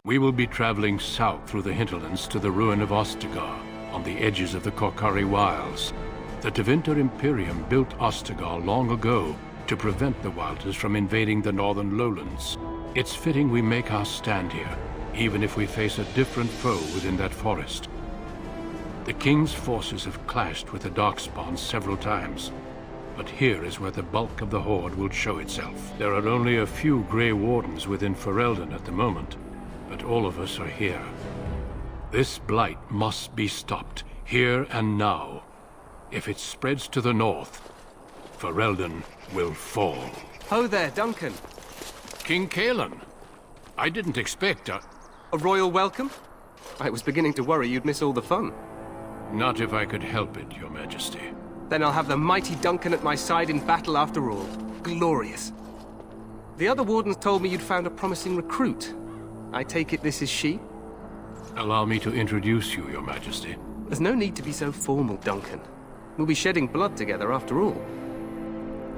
We will be traveling south through the hinterlands to the ruin of Ostargar, on the edges of the Korkari Wilds. The Tevinter Imperium built Ostargar long ago to prevent the Wilders from invading the northern lowlands. It's fitting we make our stand here, even if we face a different foe within that forest. The King's forces have clashed with the Darkspawn several times, but here is where the bulk of the Horde will show itself. There are only a few Grey Wardens within Ferelden at the moment, but all of us are here. This blight must be stopped, here and now. If it spreads to the north, Ferelden will fall. Ho there, Duncan. King Kaelan. I didn't expect a royal welcome? I was beginning to worry you'd miss all the fun. Not if I could help it, Your Majesty. Then I'll have the mighty Duncan at my side in battle after all. Glorious. The other wardens told me you'd found a promising recruit. I take it this is she? Allow me to introduce you, Your Majesty. There's no need to be so formal, Duncan. We'll be shedding blood together after all.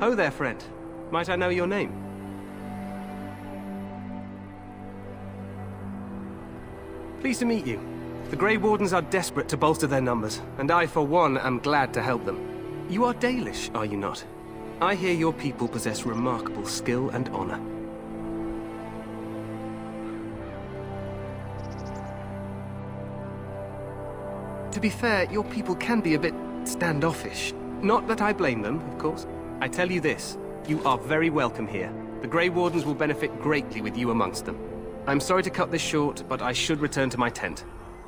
Ho there, friend. Might I know your name? Pleased to meet you. The Grey Wardens are desperate to bolster their numbers, and I, for one, am glad to help them. You are Dalish, are you not? I hear your people possess remarkable skill and honor. To be fair, your people can be a bit standoffish. Not that I blame them, of course. I tell you this, you are very welcome here. The Grey Wardens will benefit greatly with you amongst them. I'm sorry to cut this short, but I should return to my tent.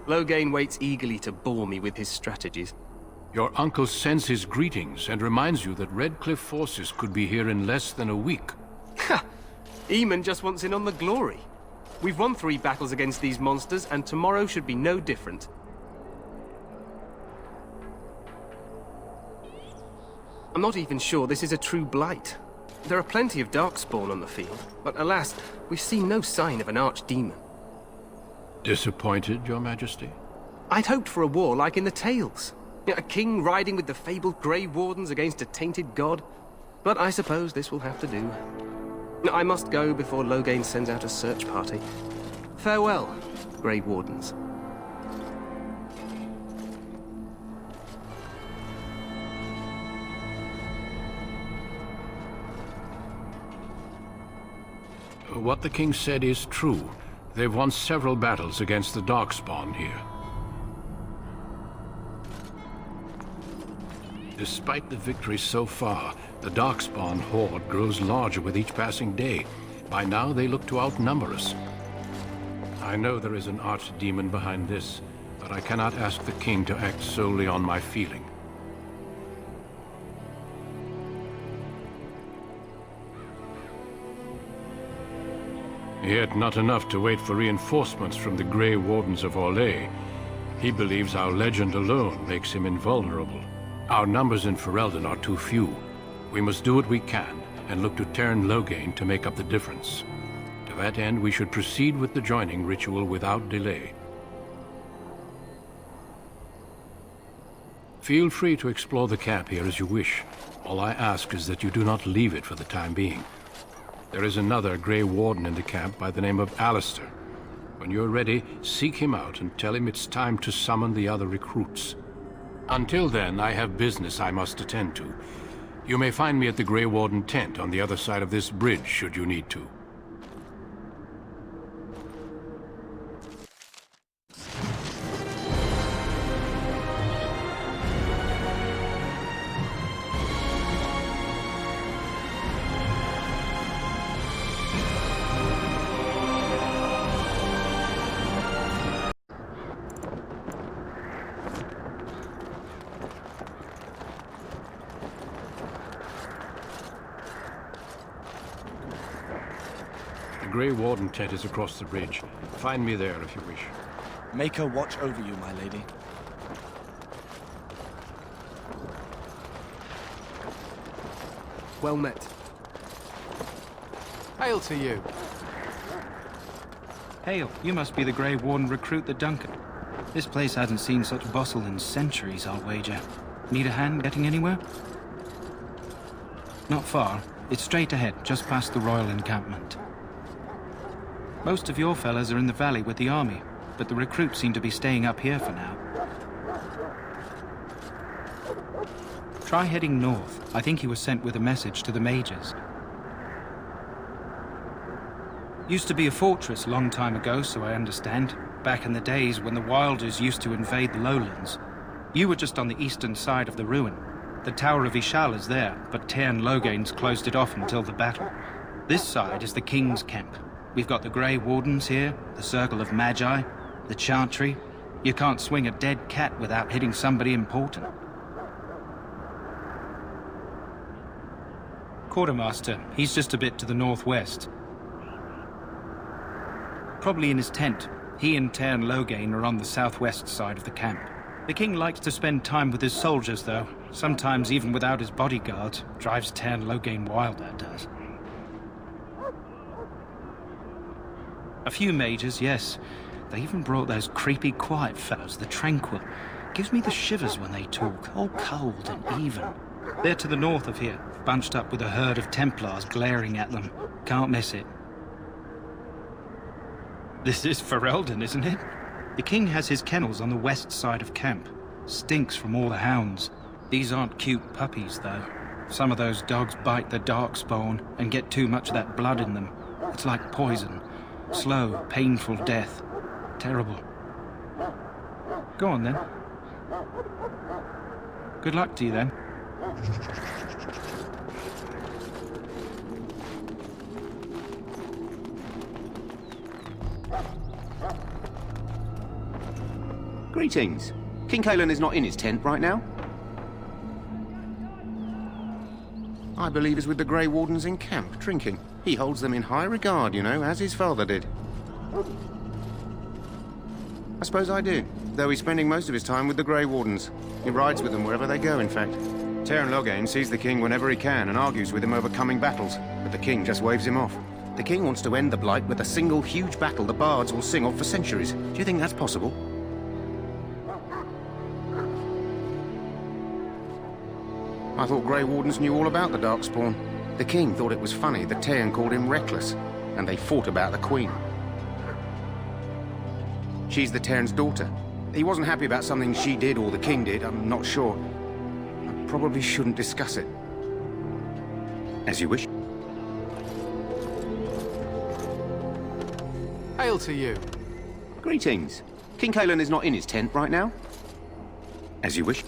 Loghain waits eagerly to bore me with his strategies. Your uncle sends his greetings and reminds you that Redcliffe forces could be here in less than a week. Ha! Eamon just wants in on the glory. We've won 3 battles against these monsters, and tomorrow should be no different. I'm not even sure this is a true blight. There are plenty of Darkspawn on the field, but alas, we've seen no sign of an archdemon. Disappointed, Your Majesty? I'd hoped for a war like in the tales. A king riding with the fabled Grey Wardens against a tainted god. But I suppose this will have to do. I must go before Loghain sends out a search party. Farewell, Grey Wardens. What the king said is true. They've won several battles against the Darkspawn here. Despite the victories so far, the Darkspawn horde grows larger with each passing day. By now, they look to outnumber us. I know there is an archdemon behind this, but I cannot ask the king to act solely on my feeling. Yet not enough to wait for reinforcements from the Grey Wardens of Orlais. He believes our legend alone makes him invulnerable. Our numbers in Ferelden are too few. We must do what we can, and look to Teyrn Loghain to make up the difference. To that end, we should proceed with the joining ritual without delay. Feel free to explore the camp here as you wish. All I ask is that you do not leave it for the time being. There is another Grey Warden in the camp by the name of Alistair. When you're ready, seek him out and tell him it's time to summon the other recruits. Until then, I have business I must attend to. You may find me at the Grey Warden tent on the other side of this bridge, should you need to. The Grey Warden tent is across the bridge. Find me there if you wish. Make her watch over you, my lady. Well met. Hail to you. Hail, you must be the Grey Warden recruit, the Duncan. This place hasn't seen such bustle in centuries, I'll wager. Need a hand getting anywhere? Not far. It's straight ahead, just past the royal encampment. Most of your fellas are in the valley with the army, but the recruits seem to be staying up here for now. Try heading north. I think he was sent with a message to the majors. Used to be a fortress long time ago, so I understand. Back in the days when the Wilders used to invade the lowlands. You were just on the eastern side of the ruin. The Tower of Ishal is there, but Tairn Logain's closed it off until the battle. This side is the King's camp. We've got the Grey Wardens here, the Circle of Magi, the Chantry. You can't swing a dead cat without hitting somebody important. Quartermaster, he's just a bit to the northwest. Probably in his tent. He and Tairn Logain are on the southwest side of the camp. The king likes to spend time with his soldiers, though. Sometimes even without his bodyguards. Drives Tairn Logain wild, that does. A few majors, yes. They even brought those creepy quiet fellows, the Tranquil. Gives me the shivers when they talk, all cold and even. They're to the north of here, bunched up with a herd of Templars glaring at them. Can't miss it. This is Ferelden, isn't it? The king has his kennels on the west side of camp. Stinks from all the hounds. These aren't cute puppies, though. Some of those dogs bite the darkspawn and get too much of that blood in them. It's like poison. Slow, painful death. Terrible. Go on, then. Good luck to you, then. Greetings. King Cailan is not in his tent right now. I believe he's with the Grey Wardens in camp, drinking. He holds them in high regard, you know, as his father did. I suppose I do, though he's spending most of his time with the Grey Wardens. He rides with them wherever they go, in fact. Tairn Logain sees the king whenever he can and argues with him over coming battles, but the king just waves him off. The king wants to end the Blight with a single huge battle the bards will sing of for centuries. Do you think that's possible? I thought Grey Wardens knew all about the Darkspawn. The king thought it was funny that Tairn called him reckless, and they fought about the queen. She's the Tairn's daughter. He wasn't happy about something she did or the king did, I'm not sure. I probably shouldn't discuss it. As you wish. Hail to you. Greetings. King Cailan is not in his tent right now. As you wish.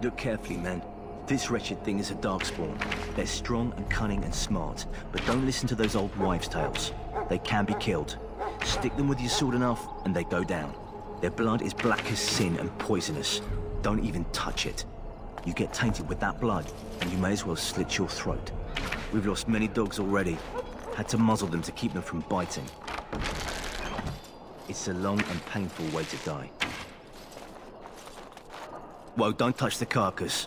Look carefully, man. This wretched thing is a darkspawn. They're strong and cunning and smart, but don't listen to those old wives' tales. They can be killed. Stick them with your sword enough, and they go down. Their blood is black as sin and poisonous. Don't even touch it. You get tainted with that blood, and you may as well slit your throat. We've lost many dogs already. Had to muzzle them to keep them from biting. It's a long and painful way to die. Whoa, don't touch the carcass.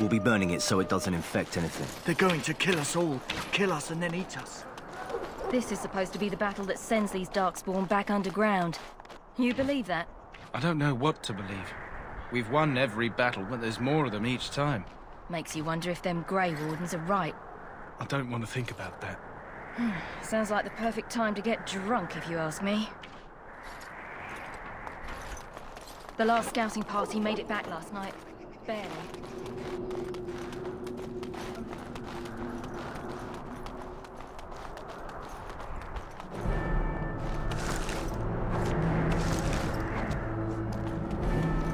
We'll be burning it so it doesn't infect anything. They're going to kill us all. Kill us and then eat us. This is supposed to be the battle that sends these Darkspawn back underground. You believe that? I don't know what to believe. We've won every battle, but there's more of them each time. Makes you wonder if them Grey Wardens are right. I don't want to think about that. Sounds like the perfect time to get drunk, if you ask me. The last scouting party made it back last night. Barely.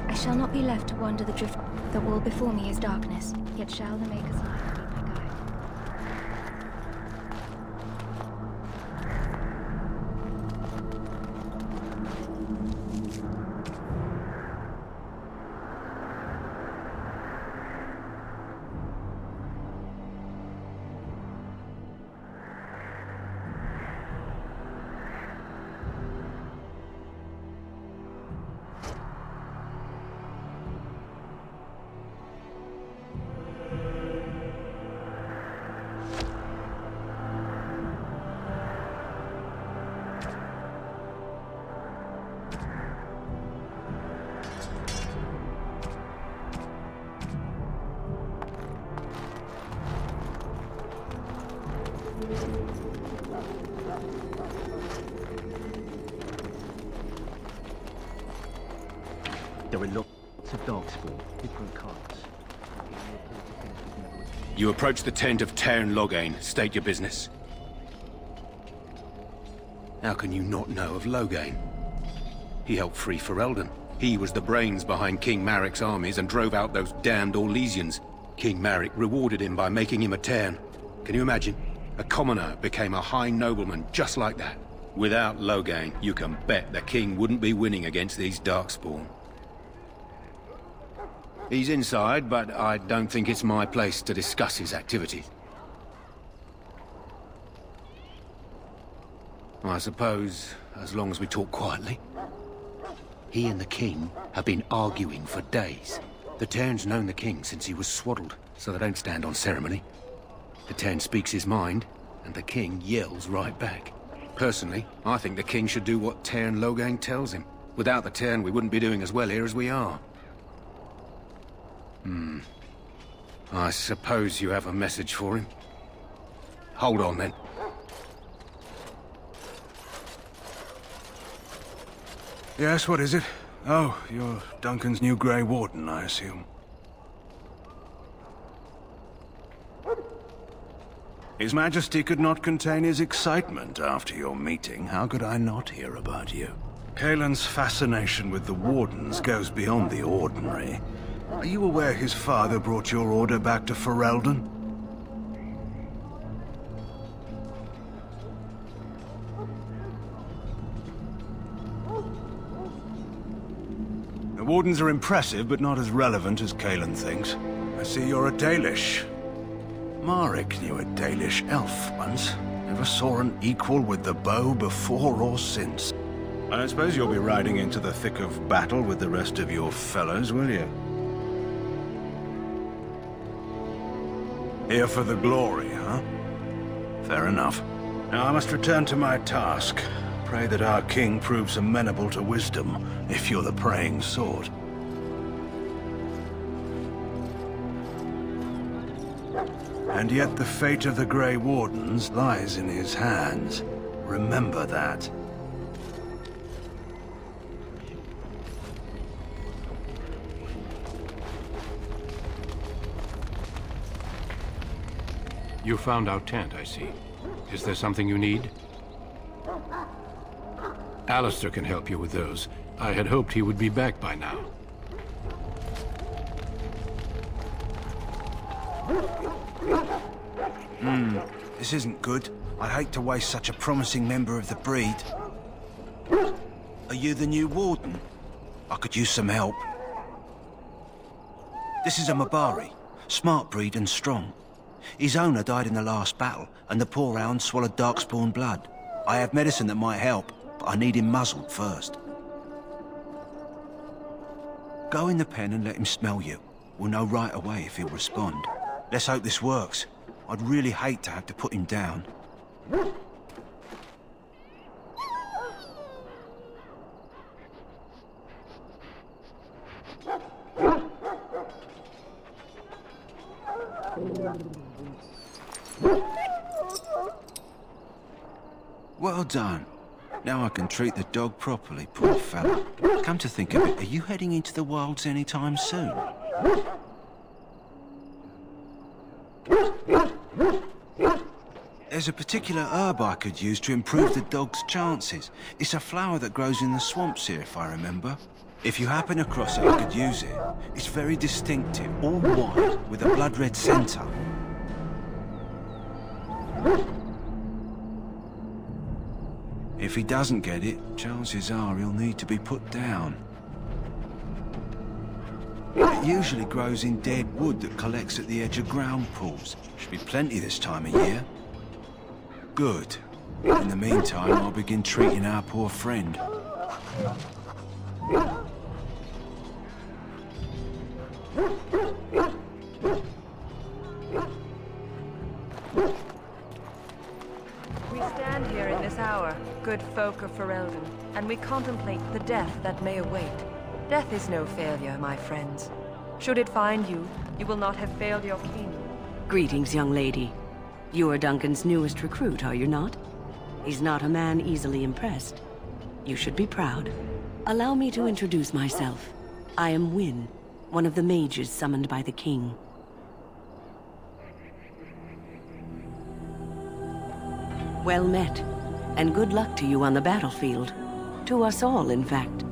I shall not be left to wander the drift. The wall before me is darkness, yet shall the Maker's light be my guide. There are lots of darkspawn, different colours. You approach the tent of Tairn Loghain. State your business. How can you not know of Loghain? He helped free Ferelden. He was the brains behind King Maric's armies and drove out those damned Orlesians. King Maric rewarded him by making him a Tairn. Can you imagine? A commoner became a high nobleman just like that. Without Loghain, you can bet the king wouldn't be winning against these darkspawn. He's inside, but I don't think it's my place to discuss his activities. I suppose, as long as we talk quietly. He and the king have been arguing for days. The Tairn's known the king since he was swaddled, so they don't stand on ceremony. The Tairn speaks his mind, and the king yells right back. Personally, I think the king should do what Tairn Loghain tells him. Without the Tairn, we wouldn't be doing as well here as we are. I suppose you have a message for him. Hold on, then. Yes, what is it? Oh, you're Duncan's new Grey Warden, I assume. His Majesty could not contain his excitement after your meeting. How could I not hear about you? Caelan's fascination with the Wardens goes beyond the ordinary. Are you aware his father brought your order back to Ferelden? The Wardens are impressive, but not as relevant as Caelan thinks. I see you're a Dalish. Maric knew a Dalish elf once. Never saw an equal with the bow before or since. I suppose you'll be riding into the thick of battle with the rest of your fellows, will you? Here for the glory, huh? Fair enough. Now I must return to my task. Pray that our king proves amenable to wisdom, if you're the praying sort. And yet the fate of the Grey Wardens lies in his hands. Remember that. You found our tent, I see. Is there something you need? Alistair can help you with those. I had hoped he would be back by now. This isn't good. I'd hate to waste such a promising member of the breed. Are you the new warden? I could use some help. This is a Mabari. Smart breed and strong. His owner died in the last battle, and the poor hound swallowed darkspawn blood. I have medicine that might help, but I need him muzzled first. Go in the pen and let him smell you. We'll know right away if he'll respond. Let's hope this works. I'd really hate to have to put him down. Well done. Now I can treat the dog properly, poor fella. Come to think of it, are you heading into the wilds anytime soon? There's a particular herb I could use to improve the dog's chances. It's a flower that grows in the swamps here, if I remember. If you happen across it, I could use it. It's very distinctive, all white, with a blood-red centre. If he doesn't get it, chances are he'll need to be put down. It usually grows in dead wood that collects at the edge of ground pools. Should be plenty this time of year. Good. In the meantime, I'll begin treating our poor friend. We stand here in this hour, good folk of Ferelden, and we contemplate the death that may await. Death is no failure, my friends. Should it find you, you will not have failed your king. Greetings, young lady. You are Duncan's newest recruit, are you not? He's not a man easily impressed. You should be proud. Allow me to introduce myself. I am Wynne, one of the mages summoned by the king. Well met, and good luck to you on the battlefield. To us all, in fact.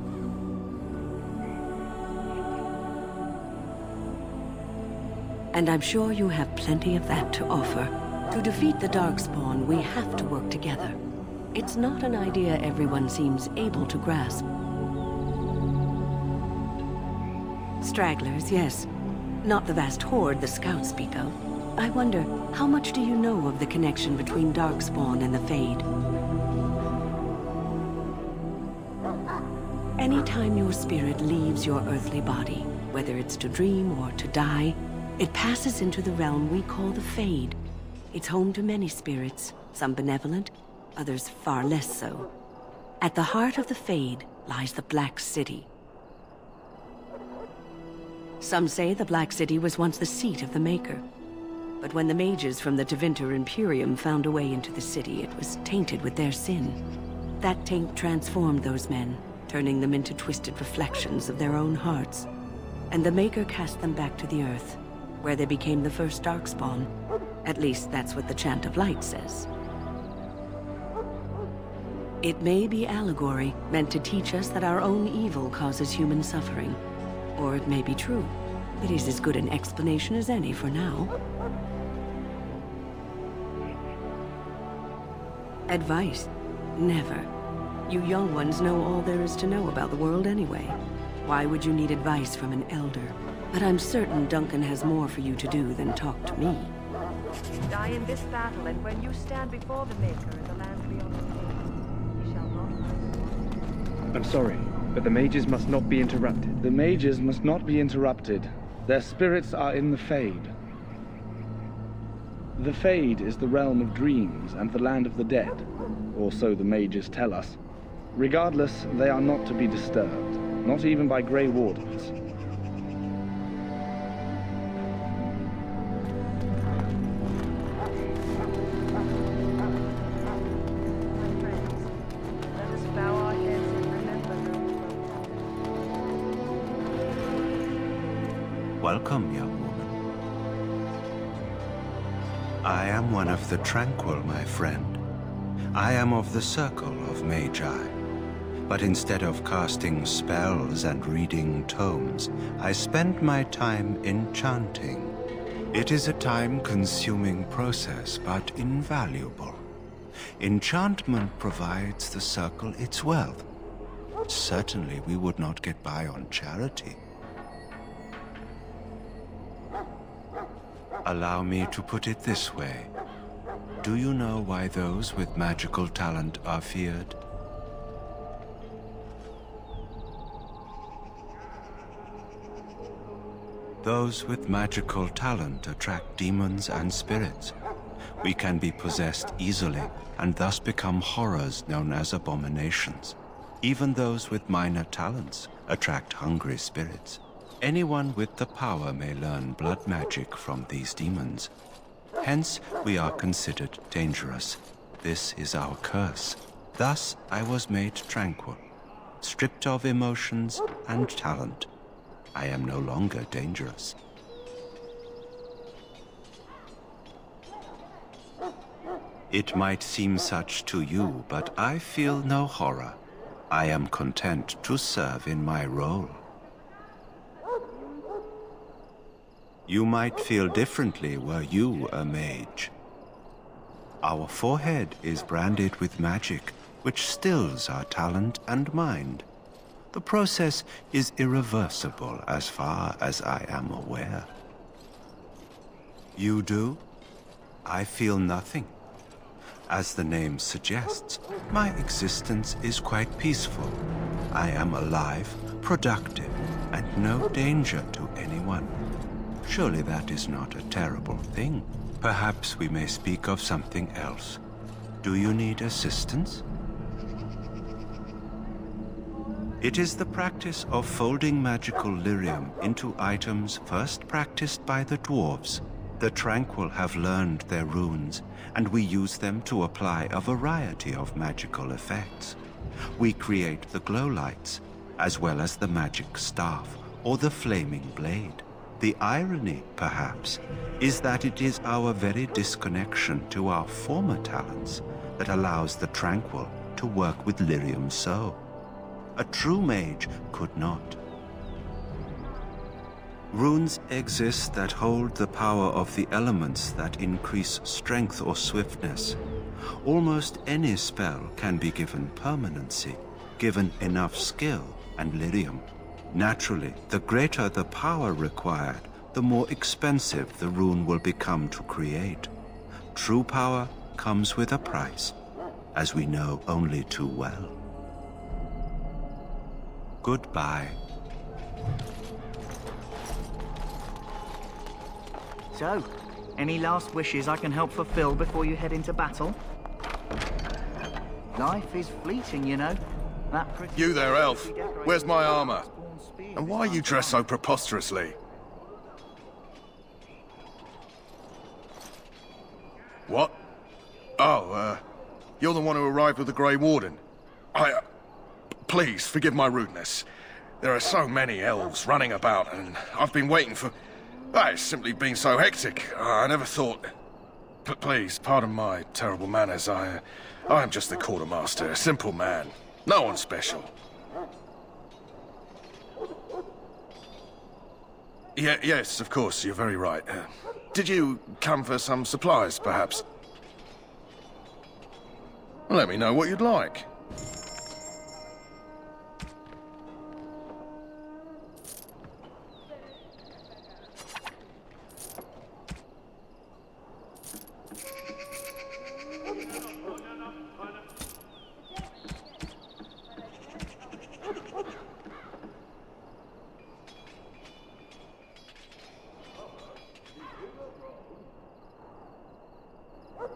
And I'm sure you have plenty of that to offer. To defeat the Darkspawn, we have to work together. It's not an idea everyone seems able to grasp. Stragglers, yes. Not the vast horde the scouts speak of. I wonder, how much do you know of the connection between Darkspawn and the Fade? Anytime your spirit leaves your earthly body, whether it's to dream or to die, it passes into the realm we call the Fade. It's home to many spirits, some benevolent, others far less so. At the heart of the Fade lies the Black City. Some say the Black City was once the seat of the Maker. But when the mages from the Tevinter Imperium found a way into the city, it was tainted with their sin. That taint transformed those men, turning them into twisted reflections of their own hearts. And the Maker cast them back to the Earth, where they became the first Darkspawn. At least that's what the Chant of Light says. It may be allegory, meant to teach us that our own evil causes human suffering. Or it may be true. It is as good an explanation as any for now. Advice? Never. You young ones know all there is to know about the world anyway. Why would you need advice from an elder? But I'm certain Duncan has more for you to do than talk to me. Die in this battle, and when you stand before the Maker in the land beyond the Fade, he shall not... I'm sorry, but the mages must not be interrupted. The mages must not be interrupted. Their spirits are in the Fade. The Fade is the realm of dreams and the land of the dead, or so the mages tell us. Regardless, they are not to be disturbed, not even by Grey Wardens. Welcome, young woman. I am one of the Tranquil, my friend. I am of the Circle of Magi. But instead of casting spells and reading tomes, I spend my time enchanting. It is a time-consuming process, but invaluable. Enchantment provides the Circle its wealth. Certainly we would not get by on charity. Allow me to put it this way. Do you know why those with magical talent are feared? Those with magical talent attract demons and spirits. We can be possessed easily, and thus become horrors known as abominations. Even those with minor talents attract hungry spirits. Anyone with the power may learn blood magic from these demons. Hence, we are considered dangerous. This is our curse. Thus, I was made tranquil, stripped of emotions and talent. I am no longer dangerous. It might seem such to you, but I feel no horror. I am content to serve in my role. You might feel differently were you a mage. Our forehead is branded with magic, which stills our talent and mind. The process is irreversible as far as I am aware. You do? I feel nothing. As the name suggests, my existence is quite peaceful. I am alive, productive, and no danger to anyone. Surely that is not a terrible thing. Perhaps we may speak of something else. Do you need assistance? It is the practice of folding magical lyrium into items first practiced by the dwarves. The Tranquil have learned their runes, and we use them to apply a variety of magical effects. We create the glow lights, as well as the magic staff or the flaming blade. The irony, perhaps, is that it is our very disconnection to our former talents that allows the Tranquil to work with lyrium so. A true mage could not. Runes exist that hold the power of the elements that increase strength or swiftness. Almost any spell can be given permanency, given enough skill and lyrium. Naturally, the greater the power required, the more expensive the rune will become to create. True power comes with a price, as we know only too well. Goodbye. So, any last wishes I can help fulfill before you head into battle? Life is fleeting, you know. You there, elf. Where's my armor? And why are you dressed so preposterously? What? Oh, you're the one who arrived with the Grey Warden. Please, forgive my rudeness. There are so many elves running about, and I've been waiting for... It's simply been so hectic. I never thought... Please, pardon my terrible manners. I am just the quartermaster, a simple man. No one special. Yes, of course, you're very right. Did you come for some supplies, perhaps? Let me know what you'd like.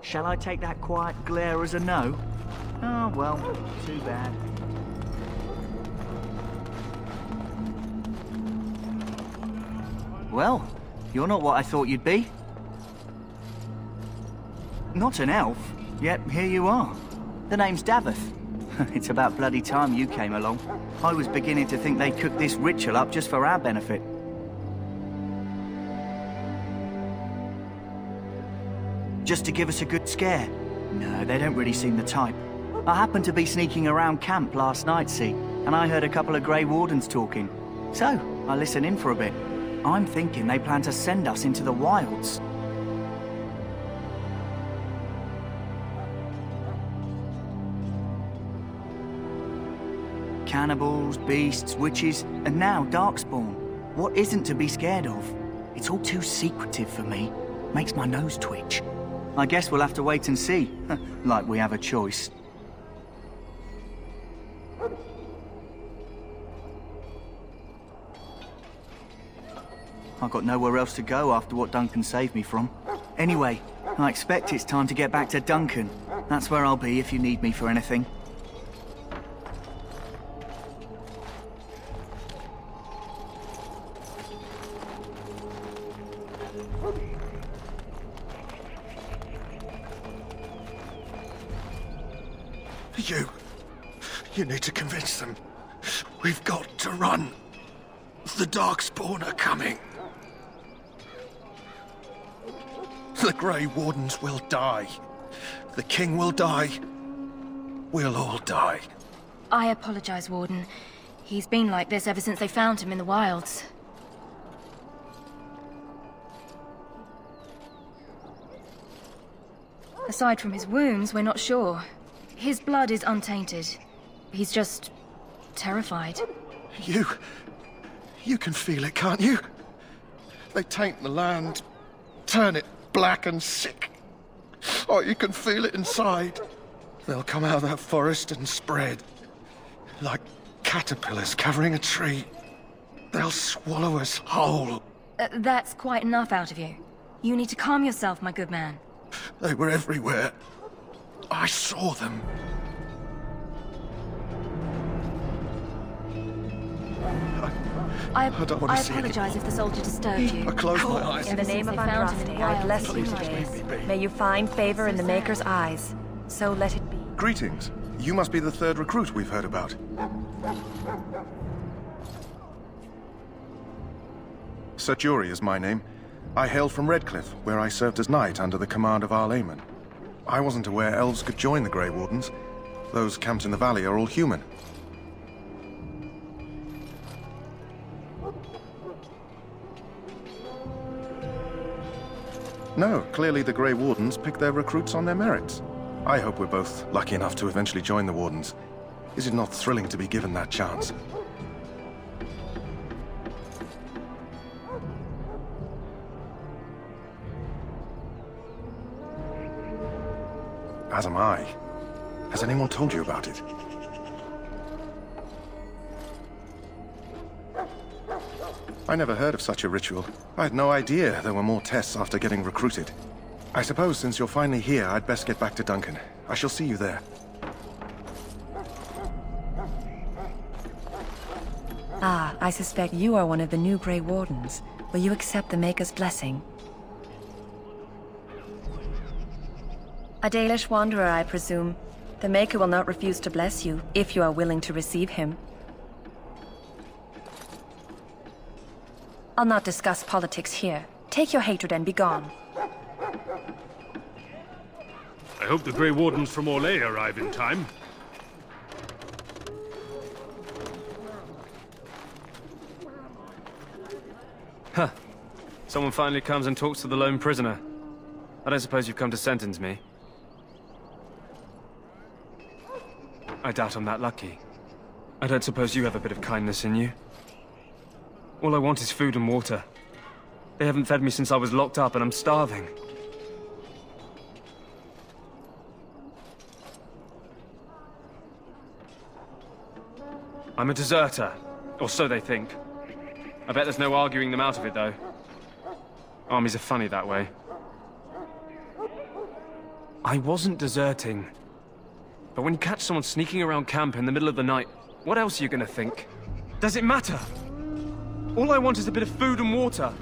Shall I take that quiet glare as a no? Oh, well, too bad. Well, you're not what I thought you'd be. Not an elf, yet here you are. The name's Davith. It's about bloody time you came along. I was beginning to think they cooked this ritual up just for our benefit. Just to give us a good scare? No, they don't really seem the type. I happened to be sneaking around camp last night, see, and I heard a couple of Grey Wardens talking. So, I listened in for a bit. I'm thinking they plan to send us into the wilds. Cannibals, beasts, witches, and now Darkspawn. What isn't to be scared of? It's all too secretive for me. Makes my nose twitch. I guess we'll have to wait and see, like we have a choice. I've got nowhere else to go after what Duncan saved me from. Anyway, I expect it's time to get back to Duncan. That's where I'll be if you need me for anything. You need to convince them. We've got to run. The Darkspawn are coming. The Grey Wardens will die. The King will die. We'll all die. I apologize, Warden. He's been like this ever since they found him in the wilds. Aside from his wounds, we're not sure. His blood is untainted. He's just... terrified. You can feel it, can't you? They taint the land, turn it black and sick. Oh, you can feel it inside. They'll come out of that forest and spread. Like caterpillars covering a tree. They'll swallow us whole. That's quite enough out of you. You need to calm yourself, my good man. They were everywhere. I saw them. I don't want to see apologize if the soldier disturbed you. I close my eyes. In the name of Andraste, I bless you today. May you find favor in the Maker's eyes. So let it be. Greetings. You must be the third recruit we've heard about. Sir Jury is my name. I hail from Redcliffe, where I served as knight under the command of Arl Eamon. I wasn't aware elves could join the Grey Wardens. Those camped in the valley are all human. No, clearly the Grey Wardens pick their recruits on their merits. I hope we're both lucky enough to eventually join the Wardens. Is it not thrilling to be given that chance? As am I. Has anyone told you about it? I never heard of such a ritual. I had no idea there were more tests after getting recruited. I suppose since you're finally here, I'd best get back to Duncan. I shall see you there. Ah, I suspect you are one of the new Grey Wardens. Will you accept the Maker's blessing? A Dalish wanderer, I presume. The Maker will not refuse to bless you, if you are willing to receive him. I'll not discuss politics here. Take your hatred and be gone. I hope the Grey Wardens from Orlais arrive in time. Huh. Someone finally comes and talks to the lone prisoner. I don't suppose you've come to sentence me. I doubt I'm that lucky. I don't suppose you have a bit of kindness in you. All I want is food and water. They haven't fed me since I was locked up and I'm starving. I'm a deserter, or so they think. I bet there's no arguing them out of it, though. Armies are funny that way. I wasn't deserting. But when you catch someone sneaking around camp in the middle of the night, what else are you gonna think? Does it matter? All I want is a bit of food and water.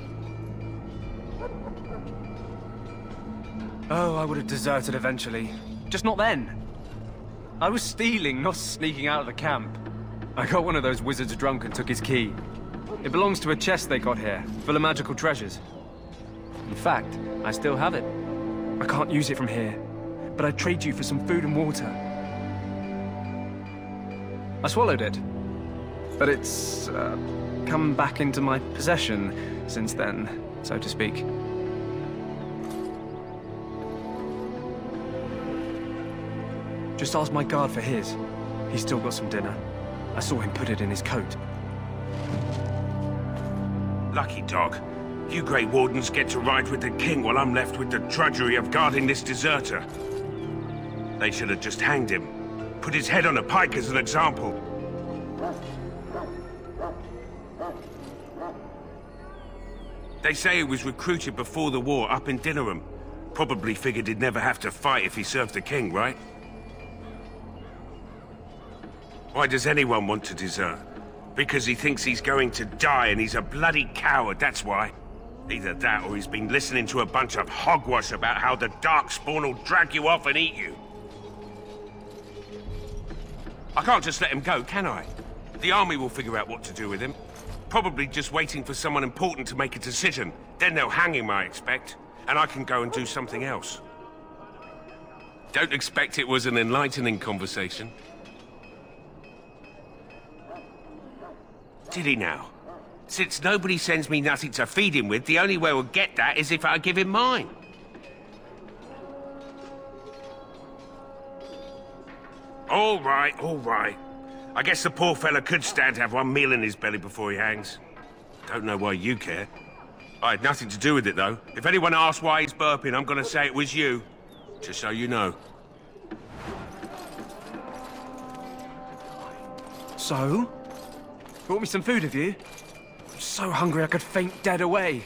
Oh, I would have deserted eventually. Just not then. I was stealing, not sneaking out of the camp. I got one of those wizards drunk and took his key. It belongs to a chest they got here, full of magical treasures. In fact, I still have it. I can't use it from here, but I'd trade you for some food and water. I swallowed it, but it's come back into my possession since then, so to speak. Just ask my guard for his. He's still got some dinner. I saw him put it in his coat. Lucky dog. You Grey Wardens get to ride with the king while I'm left with the drudgery of guarding this deserter. They should have just hanged him. Put his head on a pike as an example. They say he was recruited before the war up in Dinnerham. Probably figured he'd never have to fight if he served the king, right? Why does anyone want to desert? Because he thinks he's going to die and he's a bloody coward, that's why. Either that or he's been listening to a bunch of hogwash about how the Darkspawn will drag you off and eat you. I can't just let him go, can I? The army will figure out what to do with him. Probably just waiting for someone important to make a decision. Then they'll hang him, I expect. And I can go and do something else. Don't expect it was an enlightening conversation. Did he now? Since nobody sends me nothing to feed him with, the only way we'll get that is if I give him mine. All right, all right. I guess the poor fella could stand to have one meal in his belly before he hangs. Don't know why you care. I had nothing to do with it, though. If anyone asks why he's burping, I'm gonna say it was you. Just so you know. So? Brought me some food, have you? I'm so hungry I could faint dead away.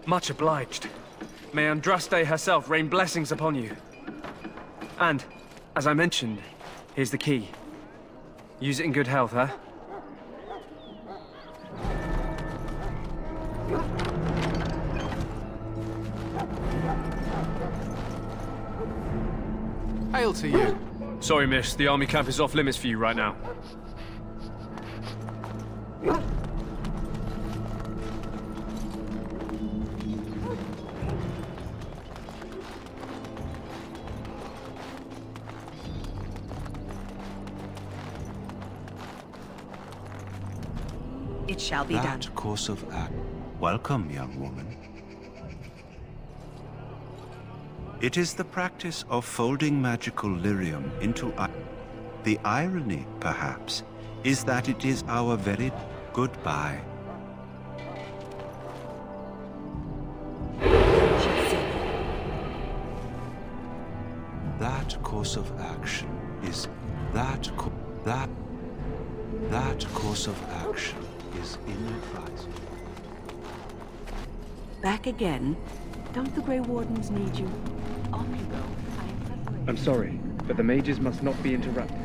Much obliged. May Andraste herself rain blessings upon you. And, as I mentioned, here's the key. Use it in good health, huh? Hail to you. Sorry, miss. The army camp is off limits for you right now. It shall be done. That course of act. Welcome, young woman. It is the practice of folding magical lyrium into... The irony, perhaps, is that it is our very goodbye. That course of action is... That course of action is inadvisable. Back again? Don't the Grey Wardens need you? Off you go. I'm sorry, but the mages must not be interrupted.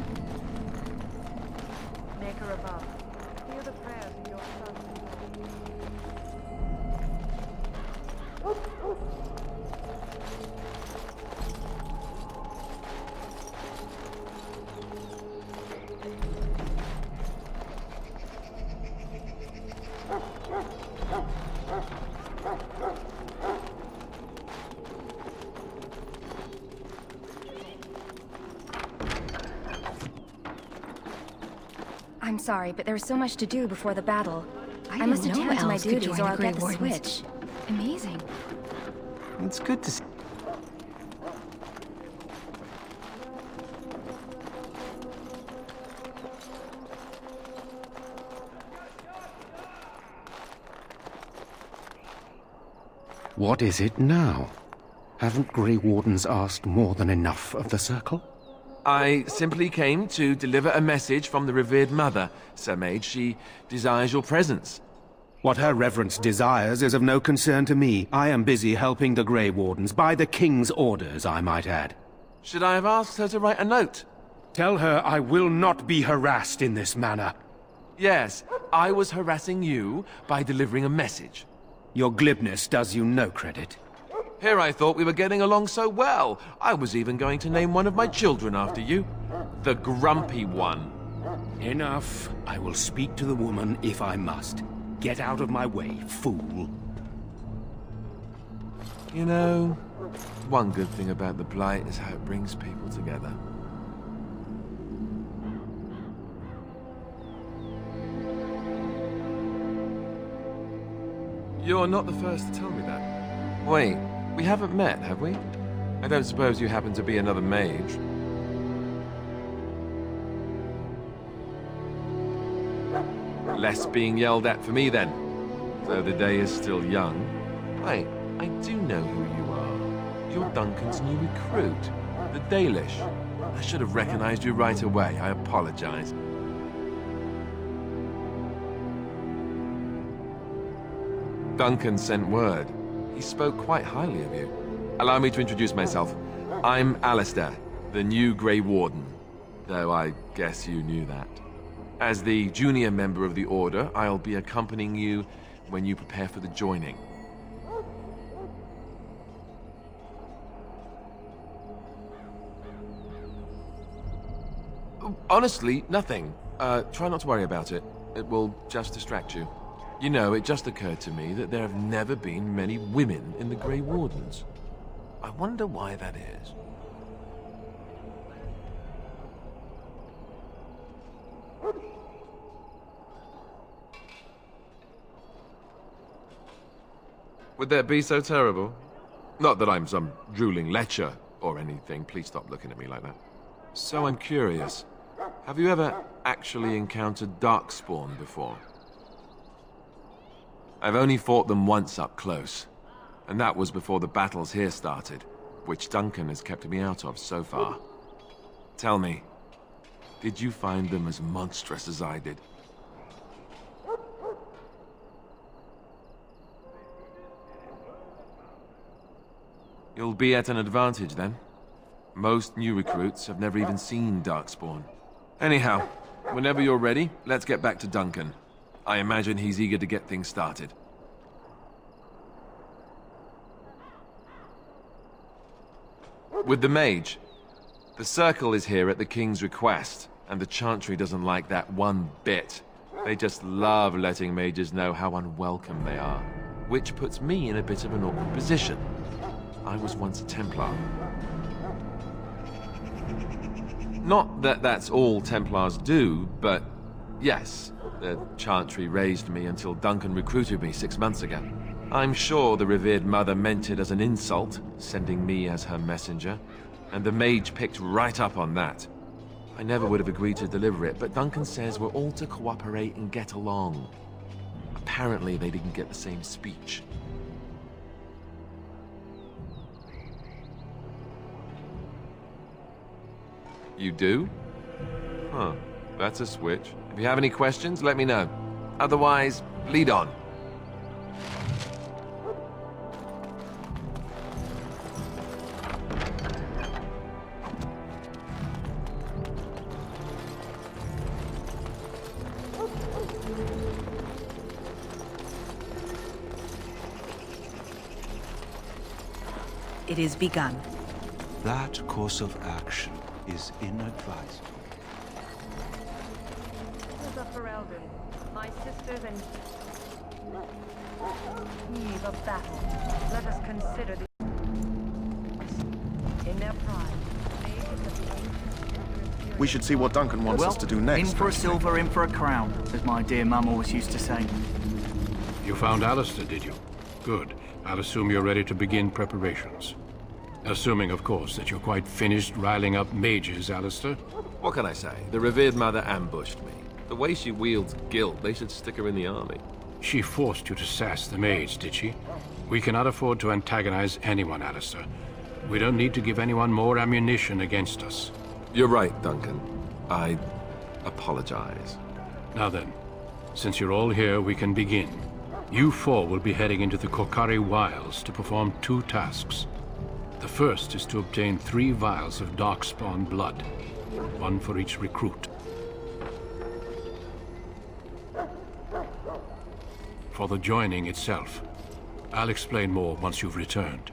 Maker above, hear the prayers of your son. I'm sorry, but there's so much to do before the battle. I must didn't know attend to my elves could duties join or the I'll Grey get the Wardens. switch. Amazing. It's good to see. What is it now? Haven't Grey Wardens asked more than enough of the Circle? I simply came to deliver a message from the revered mother, Sir Mage. She desires your presence. What her reverence desires is of no concern to me. I am busy helping the Grey Wardens, by the King's orders, I might add. Should I have asked her to write a note? Tell her I will not be harassed in this manner. Yes, I was harassing you by delivering a message. Your glibness does you no credit. Here I thought we were getting along so well. I was even going to name one of my children after you. The Grumpy One. Enough. I will speak to the woman if I must. Get out of my way, fool. You know, one good thing about the Blight is how it brings people together. You're not the first to tell me that. Wait, we haven't met, have we? I don't suppose you happen to be another mage. Less being yelled at for me, then. Though the day is still young. Wait, I do know who you are. You're Duncan's new recruit, the Dalish. I should have recognized you right away. I apologize. Duncan sent word. He spoke quite highly of you. Allow me to introduce myself. I'm Alistair, the new Grey Warden. Though I guess you knew that. As the junior member of the Order, I'll be accompanying you when you prepare for the joining. Honestly, nothing. Try not to worry about it. It will just distract you. You know, it just occurred to me that there have never been many women in the Grey Wardens. I wonder why that is. Would that be so terrible? Not that I'm some drooling lecher or anything. Please stop looking at me like that. So I'm curious. Have you ever actually encountered Darkspawn before? I've only fought them once up close, and that was before the battles here started, which Duncan has kept me out of so far. Tell me, did you find them as monstrous as I did? You'll be at an advantage then. Most new recruits have never even seen Darkspawn. Anyhow, Whenever you're ready, let's get back to Duncan. I imagine he's eager to get things started. With the mage. The Circle is here at the King's request, and the Chantry doesn't like that one bit. They just love letting mages know how unwelcome they are, which puts me in a bit of an awkward position. I was once a Templar. Not that that's all Templars do, but yes, the Chantry raised me until Duncan recruited me 6 months ago. I'm sure the revered mother meant it as an insult, sending me as her messenger, and the mage picked right up on that. I never would have agreed to deliver it, but Duncan says we're all to cooperate and get along. Apparently they didn't get the same speech. You do? Huh, that's a switch. If you have any questions, let me know. Otherwise, lead on. It is begun. That course of action is inadvisable. For Eldon, my sisters and eve of battle. Let us consider the in their pride. We should see what Duncan wants us to do next. In for a silver, in for a crown, as my dear mum always used to say. You found Alistair, did you? Good. I'll assume you're ready to begin preparations. Assuming, of course, that you're quite finished riling up mages, Alistair. What can I say? The revered mother ambushed me. The way she wields guilt, they should stick her in the army. She forced you to sass the mage, did she? We cannot afford to antagonize anyone, Alistair. We don't need to give anyone more ammunition against us. You're right, Duncan. I apologize. Now then, since you're all here, we can begin. You four will be heading into the Kokari Wilds to perform 2 tasks. The first is to obtain 3 vials of darkspawn blood, 1 for each recruit. For the joining itself, I'll explain more once you've returned.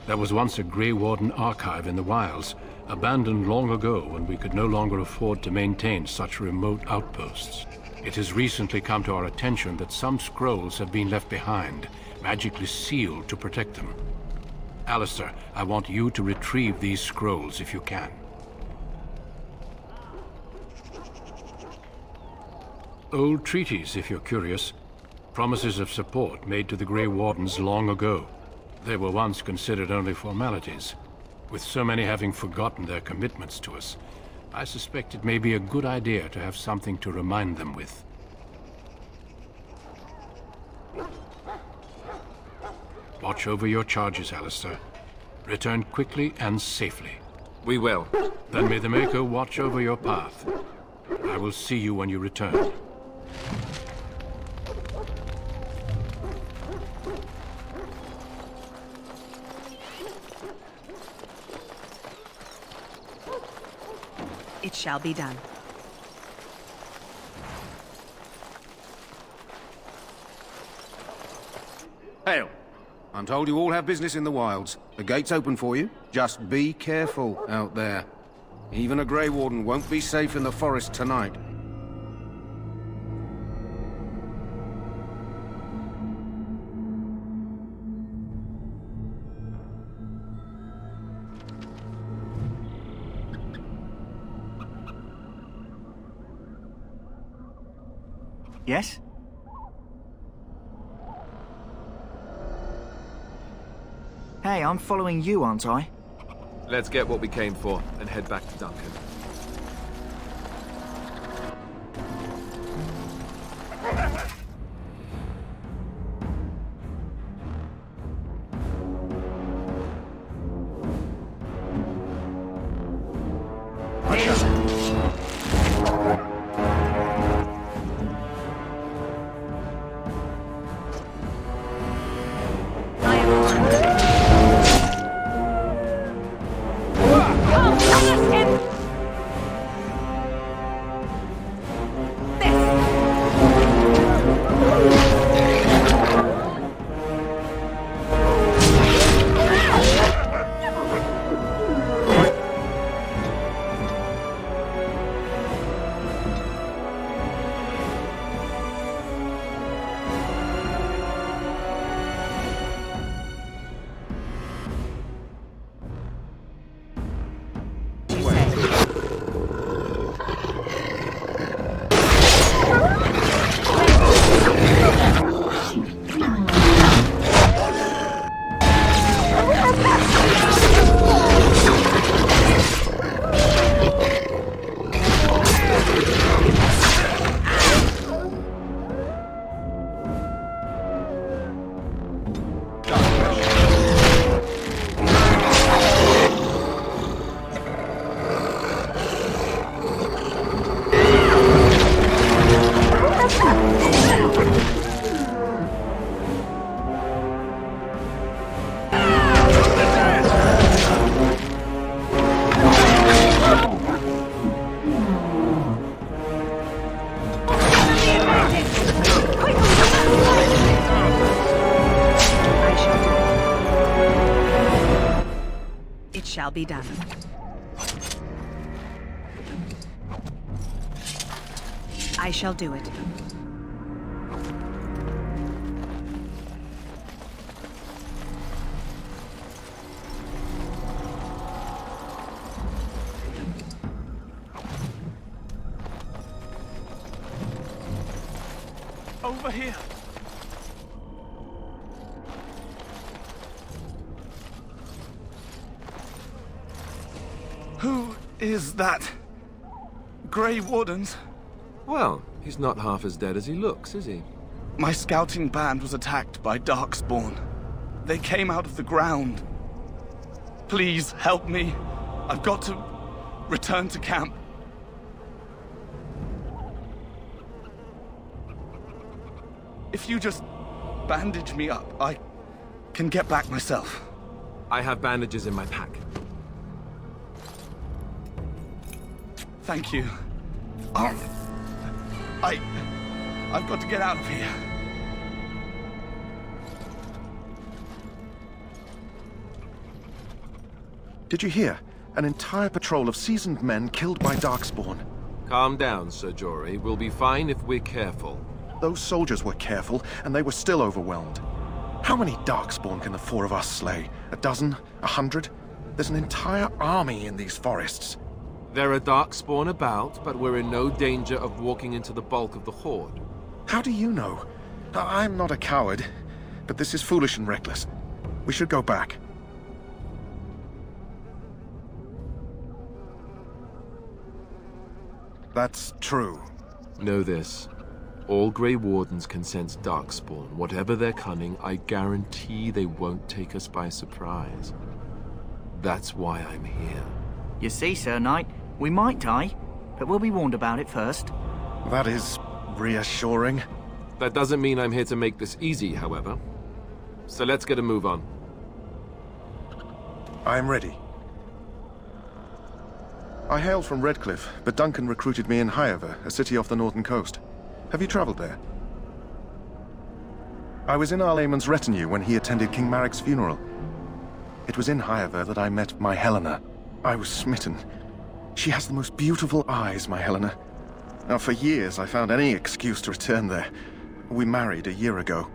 There was once a Grey Warden archive in the wilds, abandoned long ago when we could no longer afford to maintain such remote outposts. It has recently come to our attention that some scrolls have been left behind, magically sealed to protect them. Alistair, I want you to retrieve these scrolls if you can. Old treaties, if you're curious. Promises of support made to the Grey Wardens long ago. They were once considered only formalities. With so many having forgotten their commitments to us, I suspect it may be a good idea to have something to remind them with. Watch over your charges, Alistair. Return quickly and safely. We will. Then may the Maker watch over your path. I will see you when you return. It shall be done. Hail. I'm told you all have business in the wilds. The gate's open for you. Just be careful out there. Even a Grey Warden won't be safe in the forest tonight. Yes? Hey, I'm following you, aren't I? Let's get what we came for and head back to Duncan. be done. I shall do it. Over here. Who is that? Grey Wardens? Well, he's not half as dead as he looks, is he? My scouting band was attacked by Darkspawn. They came out of the ground. Please help me. I've got to return to camp. If you just bandage me up, I can get back myself. I have bandages in my pack. Thank you. I've got to get out of here. Did you hear? An entire patrol of seasoned men killed by Darkspawn. Calm down, Sir Jory. We'll be fine if we're careful. Those soldiers were careful, and they were still overwhelmed. How many Darkspawn can the four of us slay? A dozen? 100? There's an entire army in these forests. There are Darkspawn about, but we're in no danger of walking into the bulk of the Horde. How do you know? I'm not a coward, but this is foolish and reckless. We should go back. That's true. Know this. All Grey Wardens can sense Darkspawn. Whatever their cunning, I guarantee they won't take us by surprise. That's why I'm here. You see, Sir Knight, we might die, but we'll be warned about it first. That is reassuring. That doesn't mean I'm here to make this easy, however. So let's get a move on. I am ready. I hail from Redcliffe, but Duncan recruited me in Highever, a city off the northern coast. Have you traveled there? I was in Arlayman's retinue when he attended King Maric's funeral. It was in Highever that I met my Helena. I was smitten. She has the most beautiful eyes, my Helena. Now, for years, I found any excuse to return there. We married a year ago.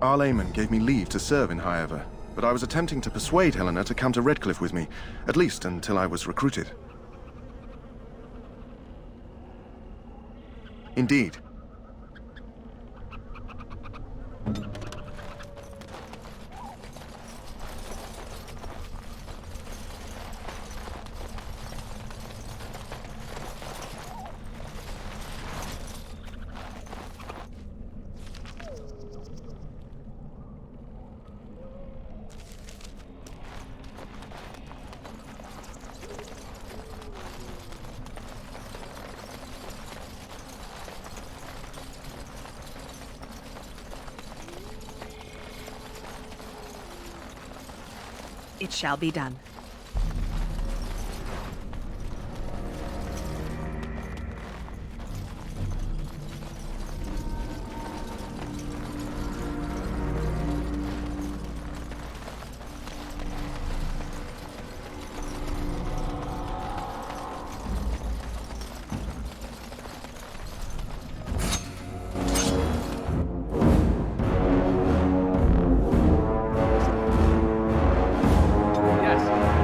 Arlayman gave me leave to serve in Highever, but I was attempting to persuade Helena to come to Redcliffe with me, at least until I was recruited. Indeed. It shall be done. Yes.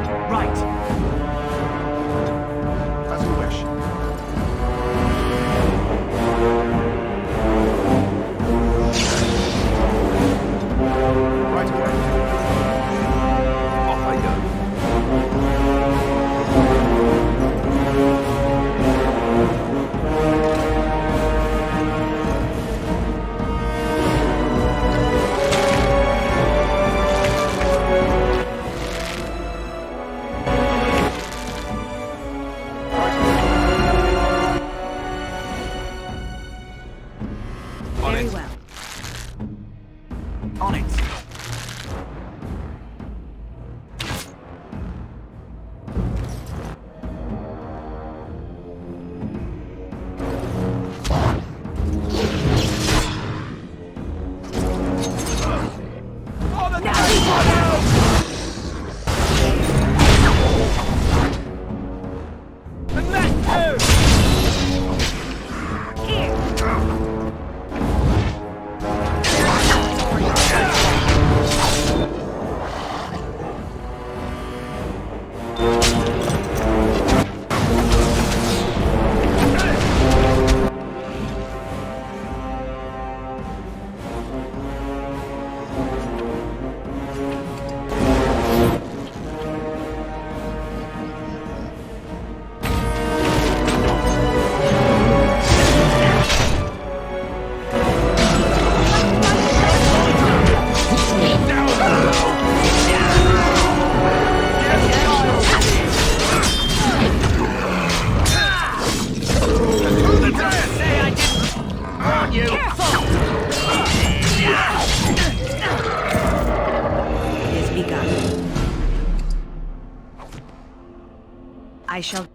shall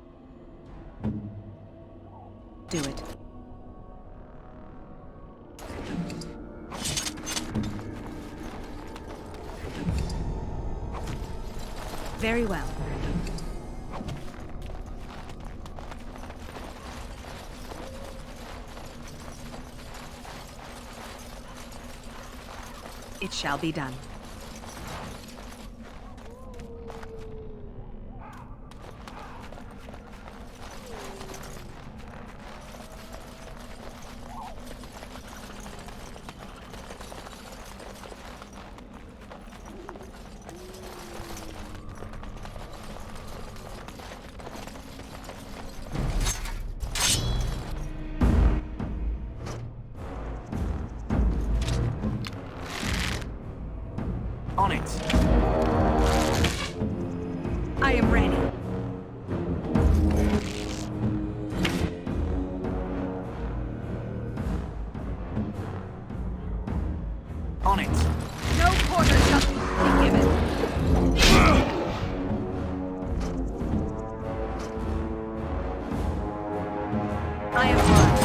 do it. Very well. It shall be done. On it. I am ready. On it. No quarter shall be given. I am one.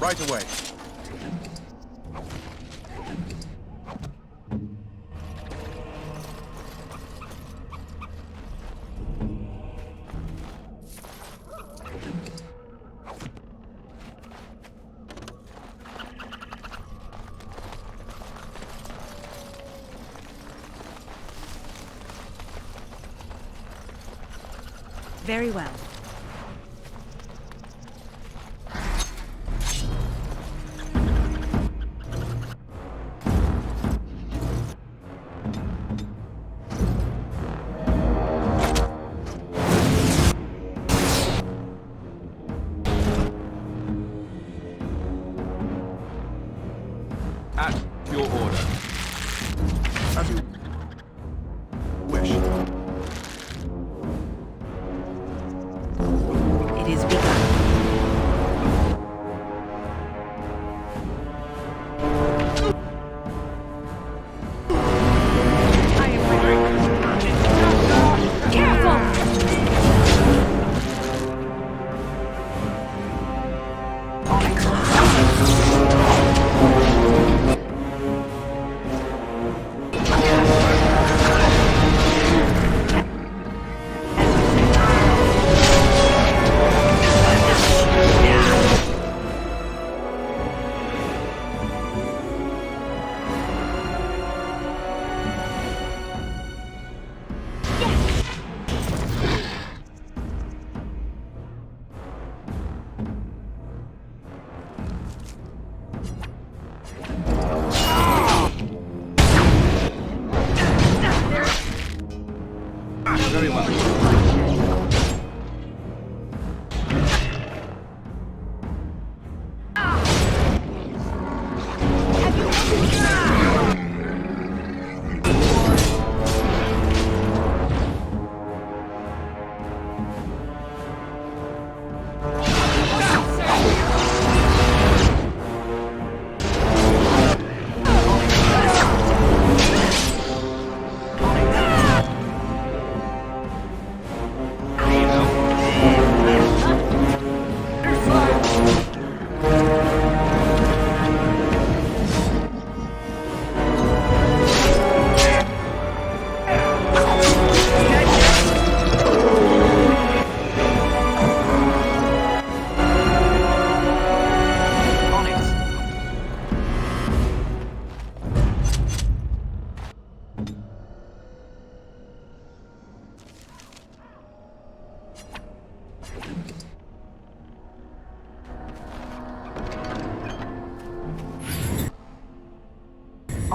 Right away. Very well. At your order. As you wish. It is begun. I am ready. Careful!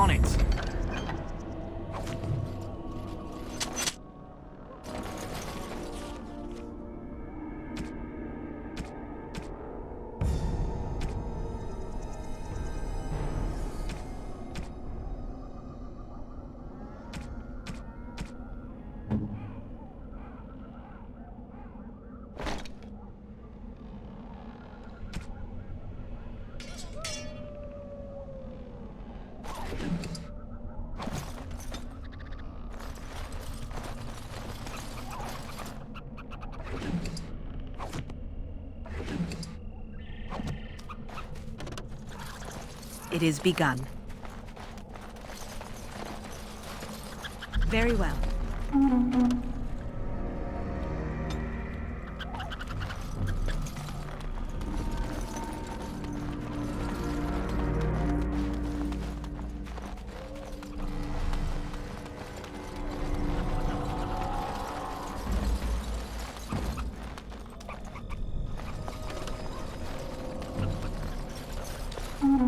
On it. It is begun. Very well.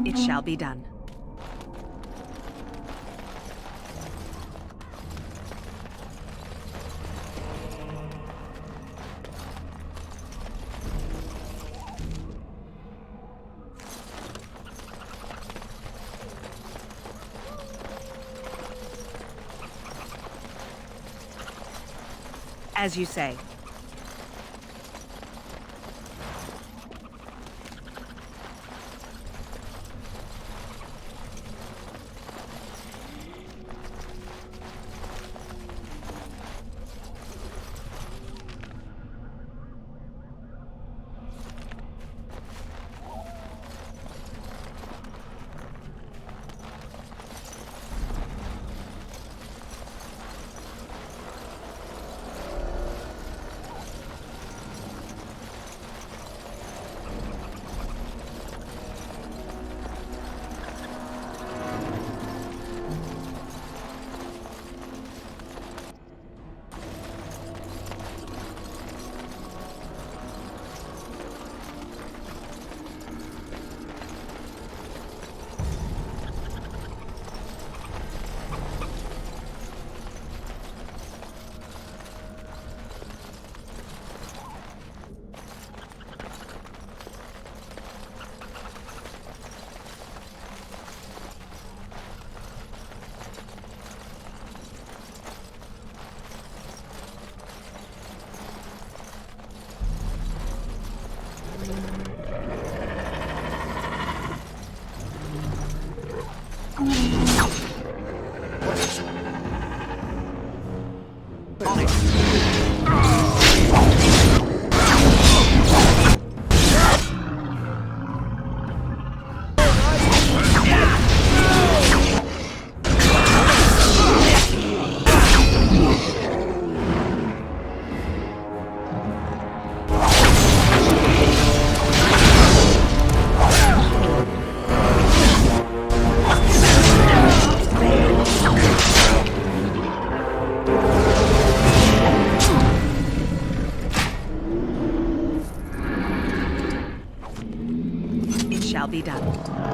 It shall be done. As you say. Be done.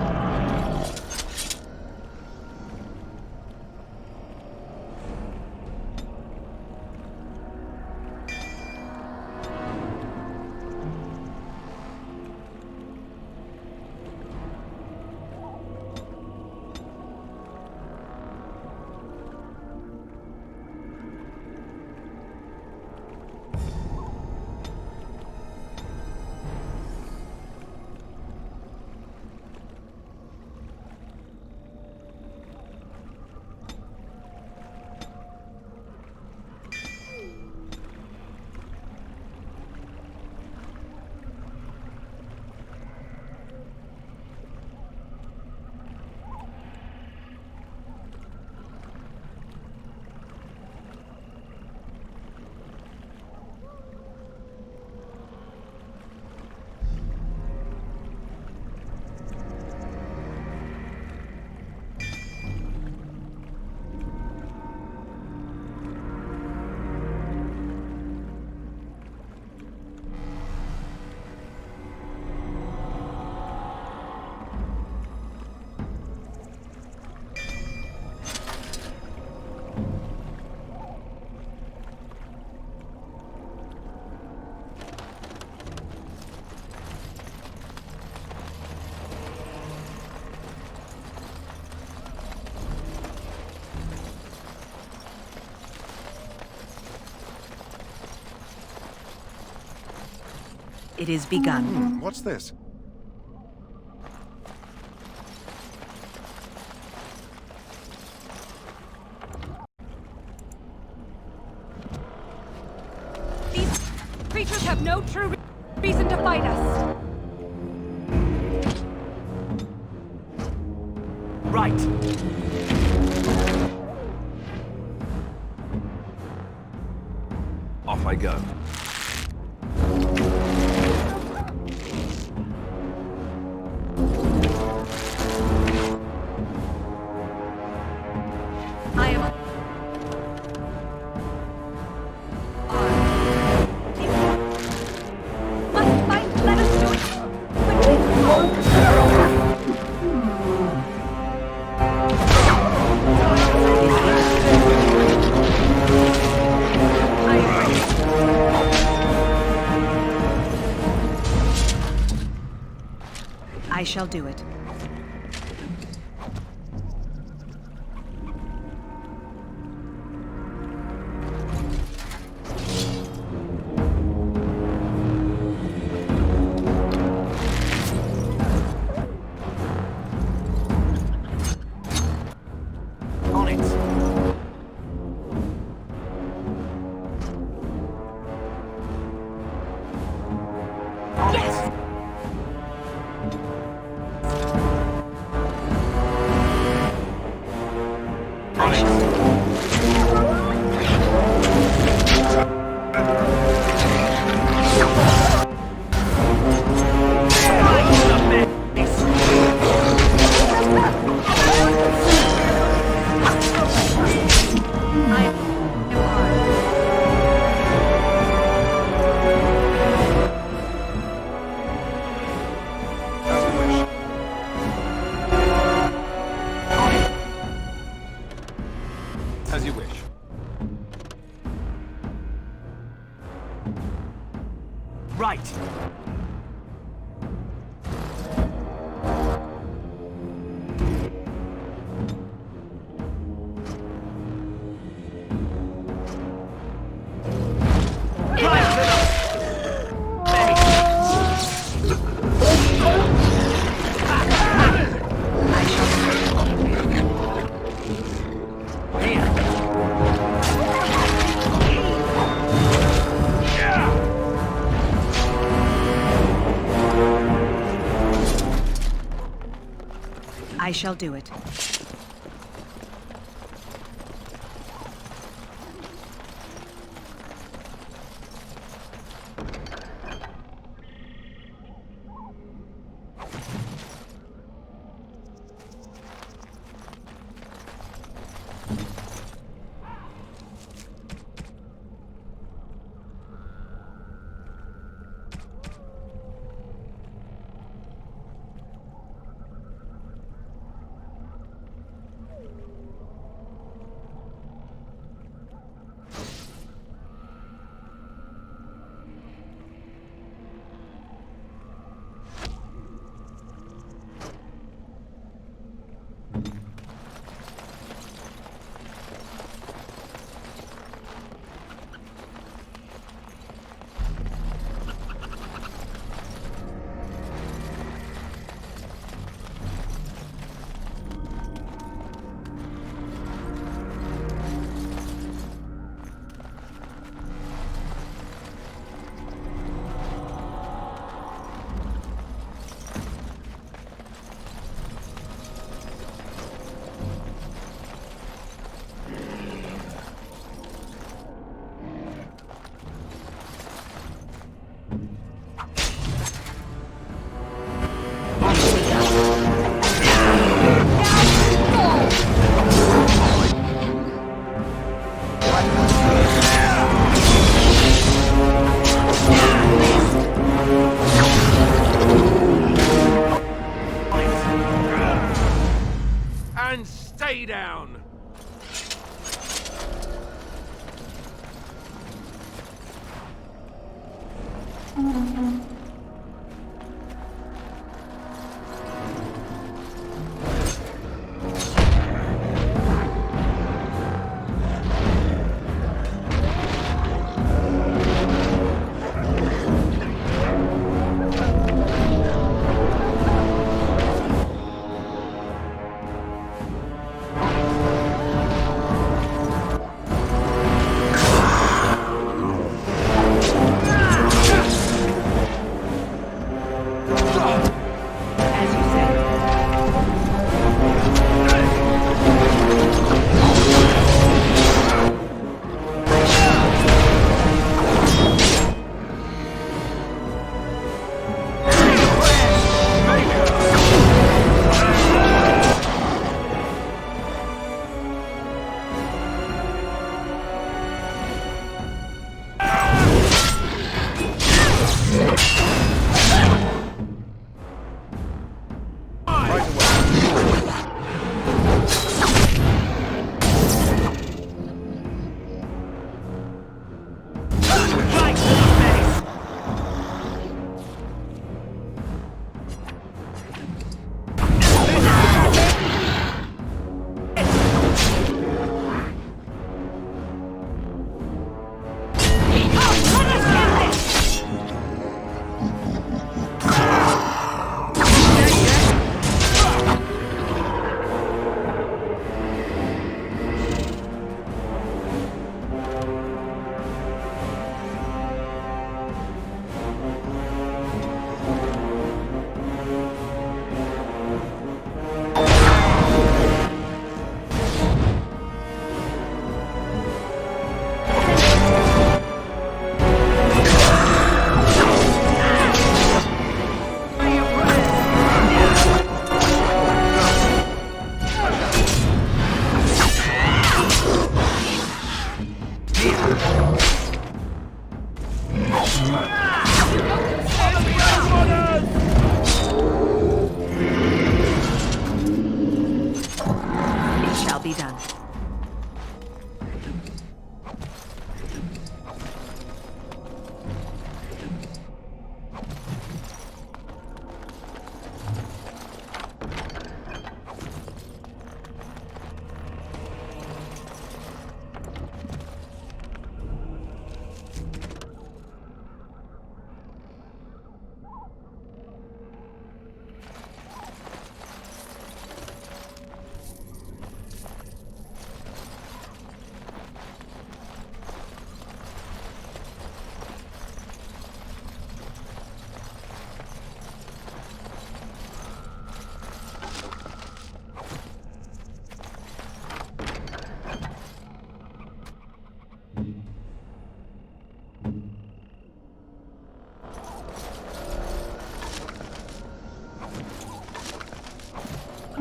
It is begun. What's this? These creatures have no true reason to fight us. Right. Off I go. I am... Must fight, let us do it. I shall do it. On it. Yes! As you wish. Right. I shall do it.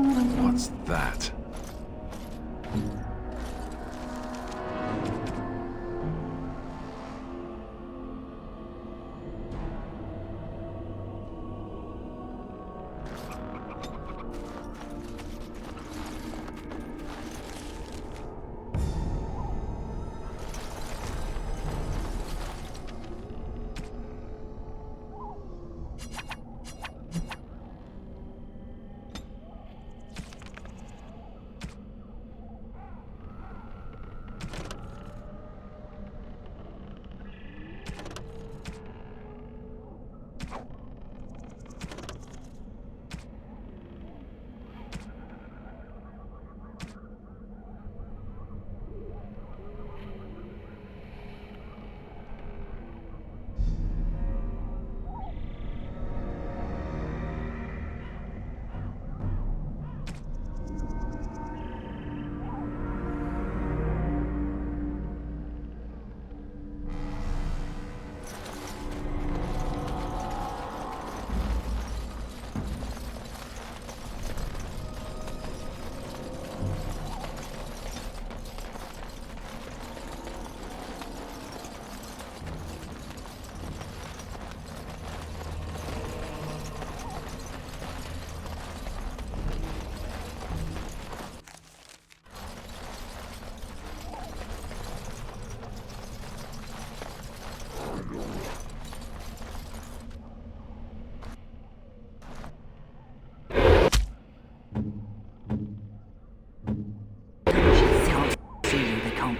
What's that?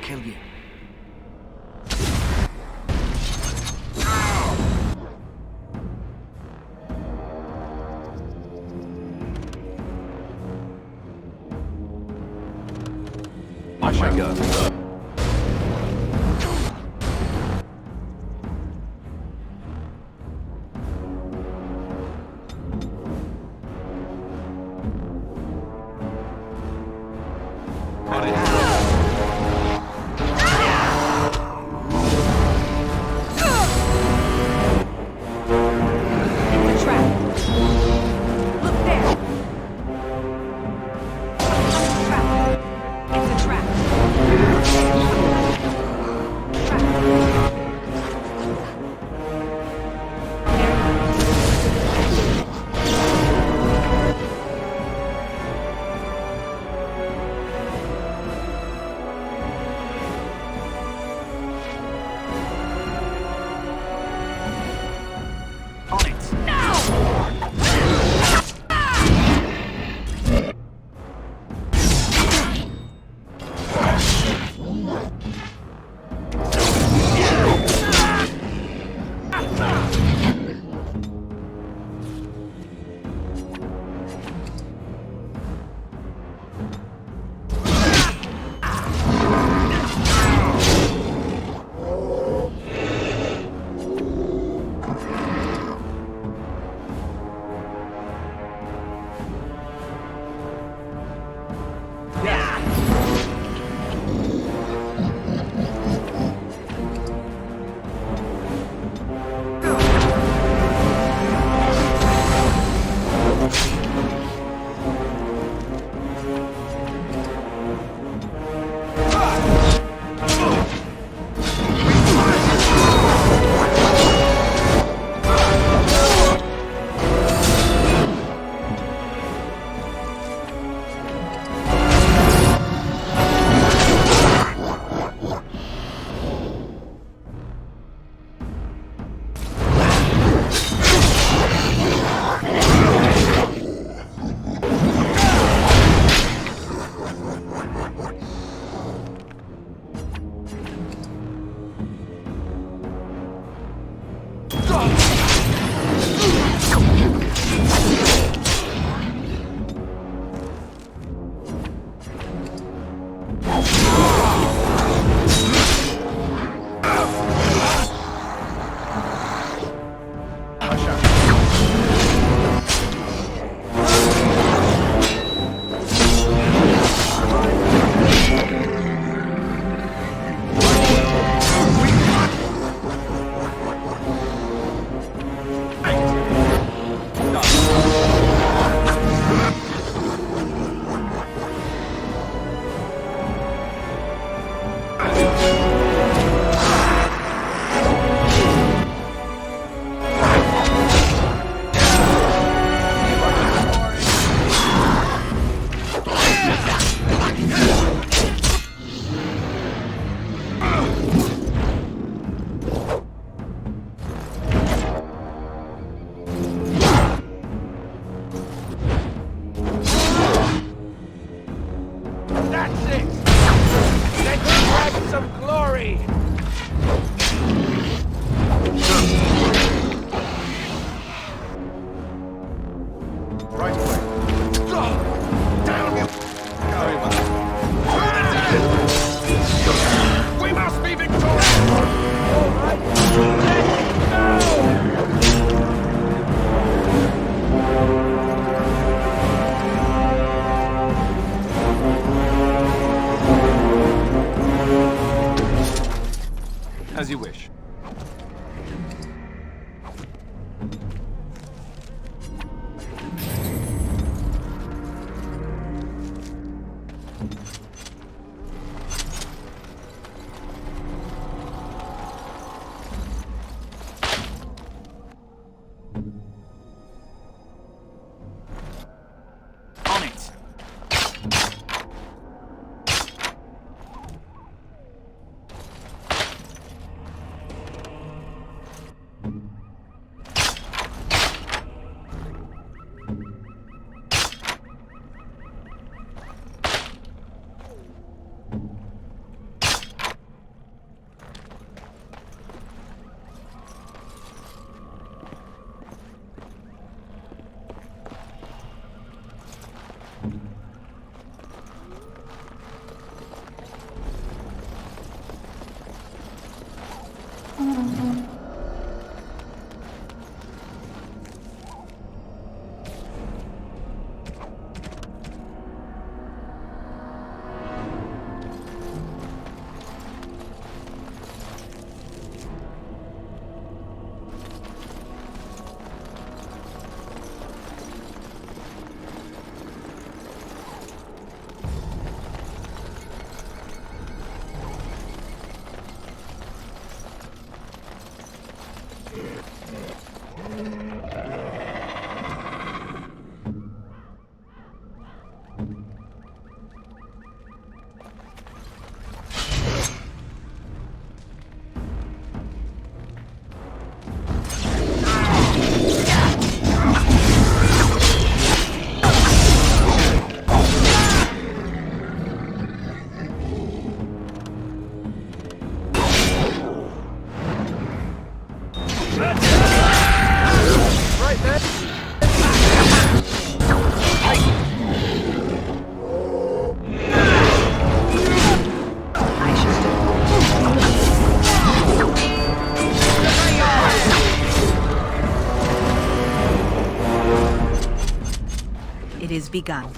Kill you. Watch my gun. It's a trap. Right away. Down you Very well. We must be victorious! All right. As you wish. On it. It is begun.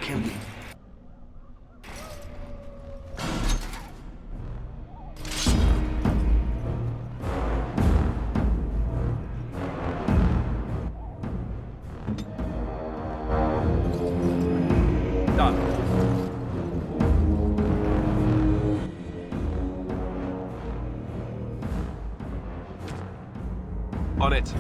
kill me. Done. On it.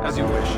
As you wish.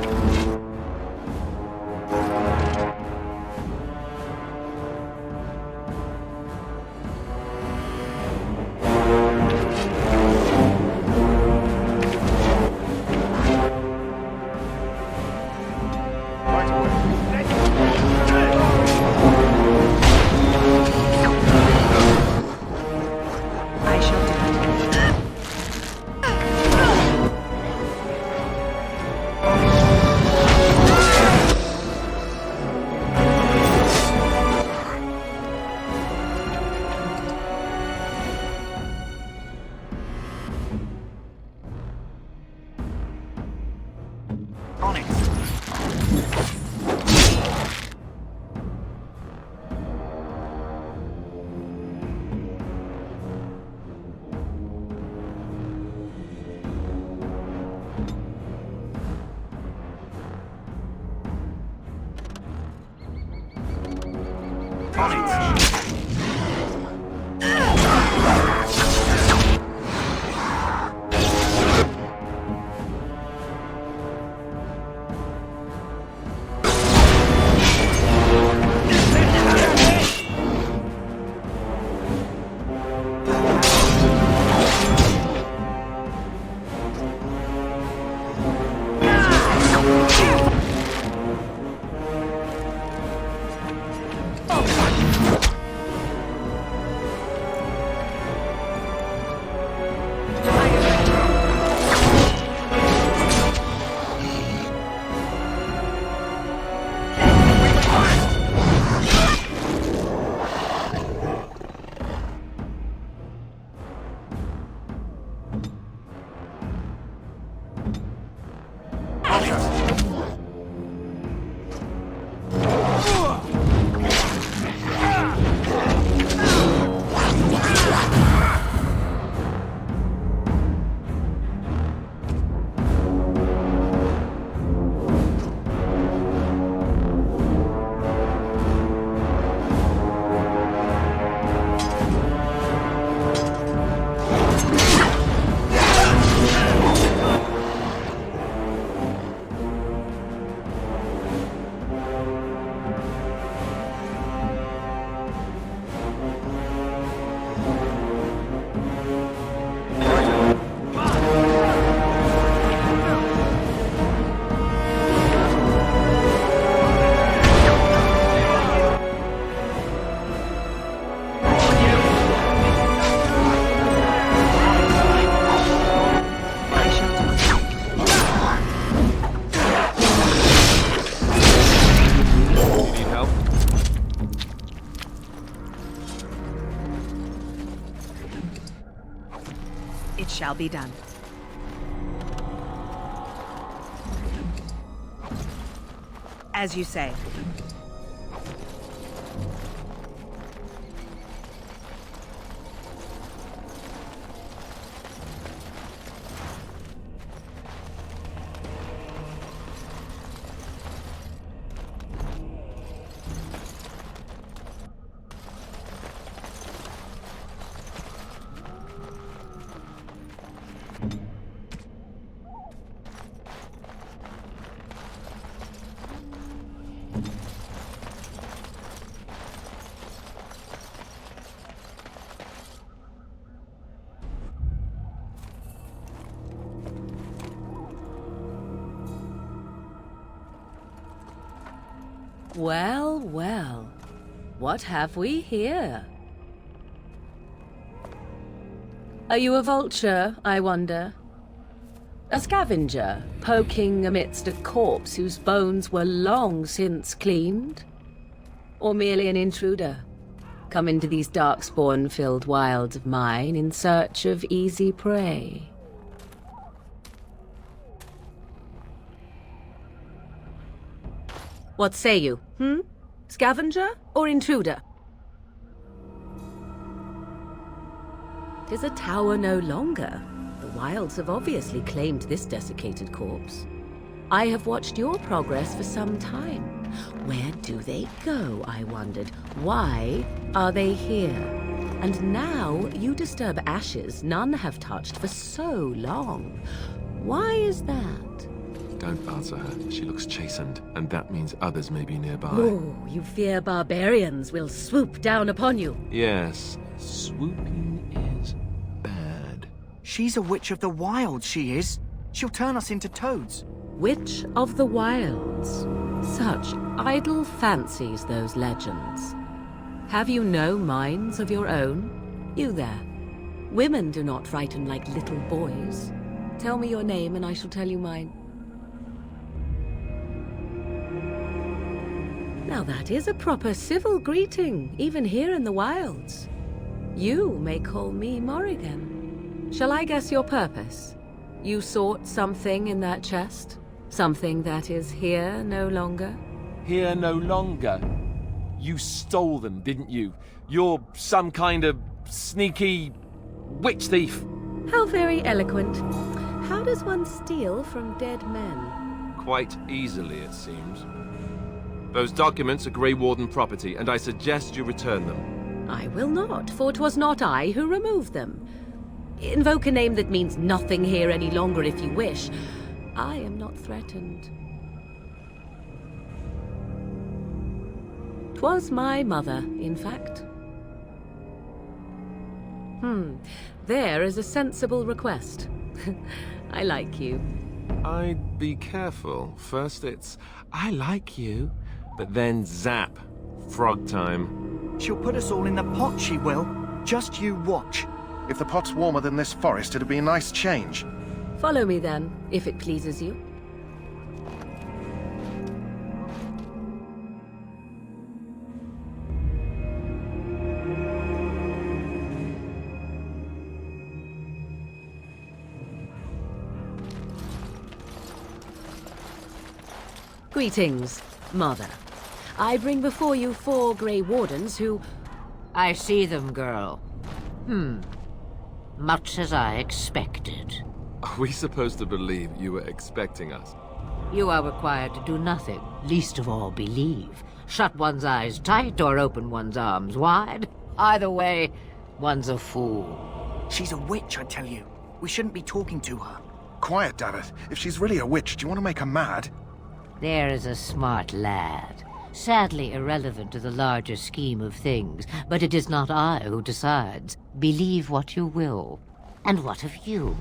Shall be done. As you say. Well, well. What have we here? Are you a vulture, I wonder? A scavenger, poking amidst a corpse whose bones were long since cleaned? Or merely an intruder, come into these darkspawn-filled wilds of mine in search of easy prey? What say you, Scavenger or intruder? 'Tis a tower no longer. The wilds have obviously claimed this desiccated corpse. I have watched your progress for some time. Where do they go, I wondered? Why are they here? And now you disturb ashes none have touched for so long. Why is that? Don't answer her. She looks chastened, and that means others may be nearby. Oh, you fear barbarians will swoop down upon you. Yes, swooping is bad. She's a witch of the wilds, she is. She'll turn us into toads. Witch of the wilds. Such idle fancies, those legends. Have you no minds of your own? You there. Women do not frighten like little boys. Tell me your name and I shall tell you mine. Now that is a proper civil greeting, even here in the wilds. You may call me Morrigan. Shall I guess your purpose? You sought something in that chest? Something that is here no longer? Here no longer? You stole them, didn't you? You're some kind of sneaky witch thief. How very eloquent. How does one steal from dead men? Quite easily, it seems. Those documents are Grey Warden property, and I suggest you return them. I will not, for it was not I who removed them. Invoke a name that means nothing here any longer if you wish. I am not threatened. 'Twas my mother, in fact. There is a sensible request. I like you. I'd be careful. First it's, I like you, but then zap. Frog time. She'll put us all in the pot, she will. Just you watch. If the pot's warmer than this forest, it'd be a nice change. Follow me then, if it pleases you. Greetings, Mother. I bring before you 4 Grey Wardens who... I see them, girl. Much as I expected. Are we supposed to believe you were expecting us? You are required to do nothing, least of all believe. Shut one's eyes tight or open one's arms wide. Either way, one's a fool. She's a witch, I tell you. We shouldn't be talking to her. Quiet, Davith. If she's really a witch, do you want to make her mad? There is a smart lad. Sadly irrelevant to the larger scheme of things, but it is not I who decides. Believe what you will. And what of you?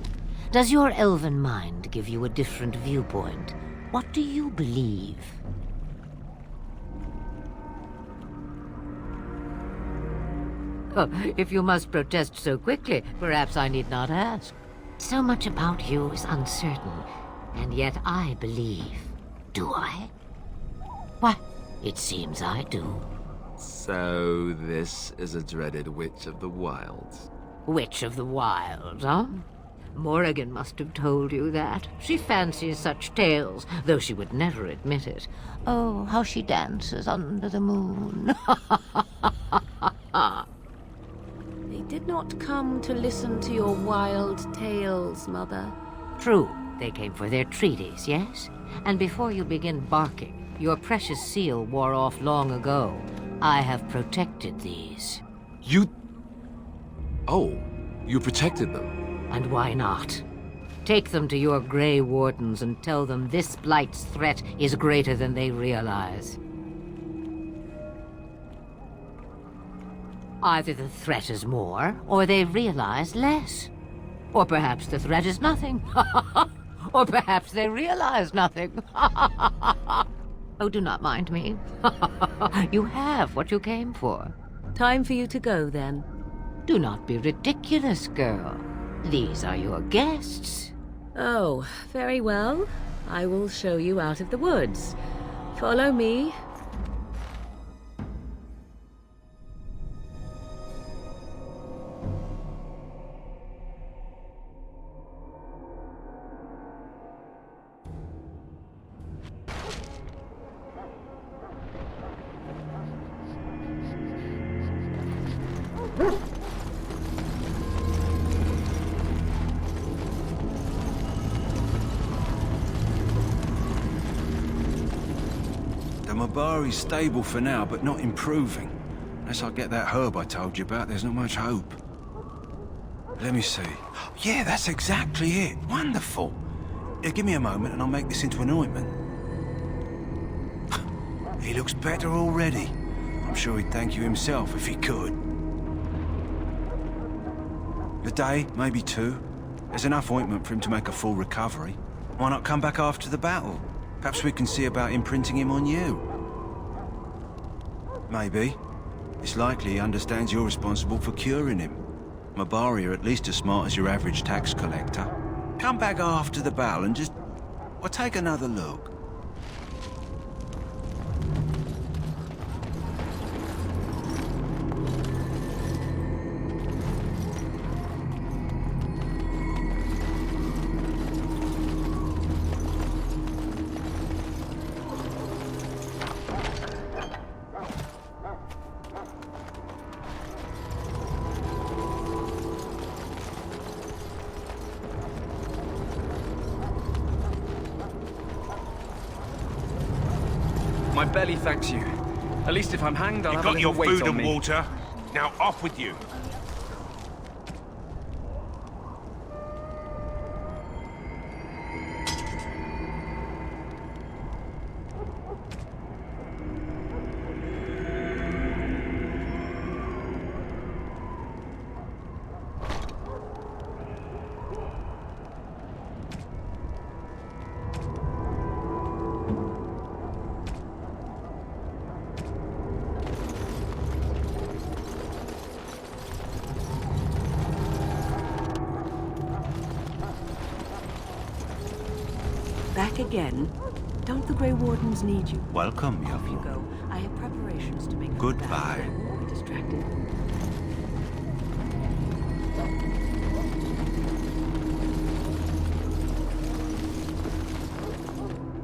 Does your elven mind give you a different viewpoint? What do you believe? Oh, if you must protest so quickly, perhaps I need not ask. So much about you is uncertain, and yet I believe. Do I? Why, it seems I do. So this is a dreaded Witch of the Wilds. Witch of the Wilds, huh? Morrigan must have told you that. She fancies such tales, though she would never admit it. Oh, how she dances under the moon. They did not come to listen to your wild tales, Mother. True, they came for their treaties, yes? And before you begin barking, your precious seal wore off long ago. I have protected these. You... Oh, you protected them? And why not? Take them to your Grey Wardens and tell them this Blight's threat is greater than they realize. Either the threat is more, or they realize less. Or perhaps the threat is nothing. Or perhaps they realize nothing. Oh, do not mind me. You have what you came for. Time for you to go, then. Do not be ridiculous, girl. These are your guests. Oh, very well. I will show you out of the woods. Follow me. The Mabari's stable for now, but not improving. Unless I get that herb I told you about, there's not much hope. Let me see. Yeah, that's exactly it. Wonderful. Yeah, give me a moment and I'll make this into an ointment. He looks better already. I'm sure he'd thank you himself if he could. A day, maybe 2. There's enough ointment for him to make a full recovery. Why not come back after the battle? Perhaps we can see about imprinting him on you. Maybe. It's likely he understands you're responsible for curing him. Mabari are at least as smart as your average tax collector. Come back after the battle and just... well, take another look. My belly thanks you. At least if I'm hanged, I'll You've have a got your little weight food on and me. water. Now off with you. Back again? Don't the Grey Wardens need you? Welcome, young Off you woman. go. I have preparations to make. Goodbye. I won't be distracted.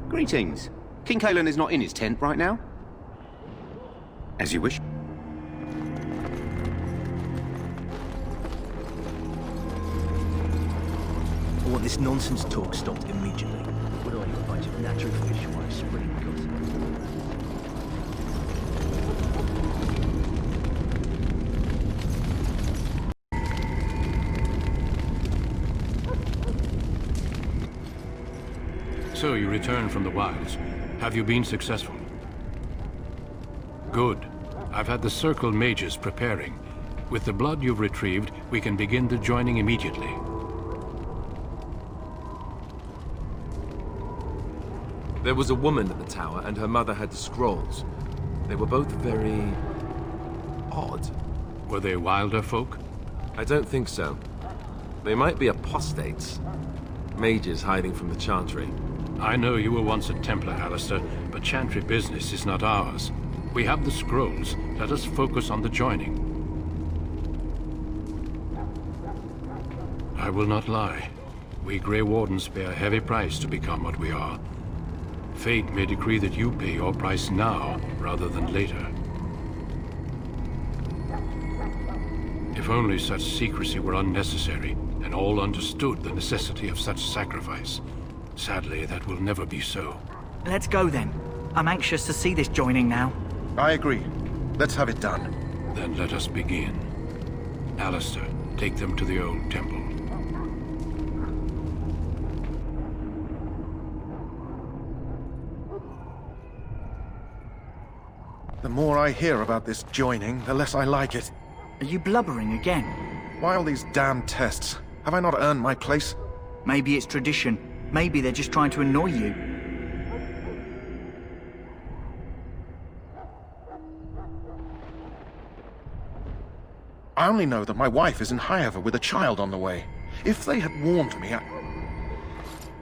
Greetings. King Cailan is not in his tent right now. As you wish. I want this nonsense talk stopped immediately. What are you, a bunch of natural fish or a spring gossip? So you return from the wilds. Have you been successful? Good. I've had the Circle mages preparing. With the blood you've retrieved, we can begin the joining immediately. There was a woman at the tower, and her mother had the scrolls. They were both very... odd. Were they wilder folk? I don't think so. They might be apostates. Mages hiding from the Chantry. I know you were once a Templar, Alistair, but Chantry business is not ours. We have the scrolls. Let us focus on the joining. I will not lie. We Grey Wardens pay a heavy price to become what we are. Fate may decree that you pay your price now, rather than later. If only such secrecy were unnecessary, and all understood the necessity of such sacrifice. Sadly, that will never be so. Let's go then. I'm anxious to see this joining now. I agree. Let's have it done. Then let us begin. Alistair, take them to the old temple. The more I hear about this joining, the less I like it. Are you blubbering again? Why all these damn tests? Have I not earned my place? Maybe it's tradition. Maybe they're just trying to annoy you. I only know that my wife is in Highever with a child on the way. If they had warned me,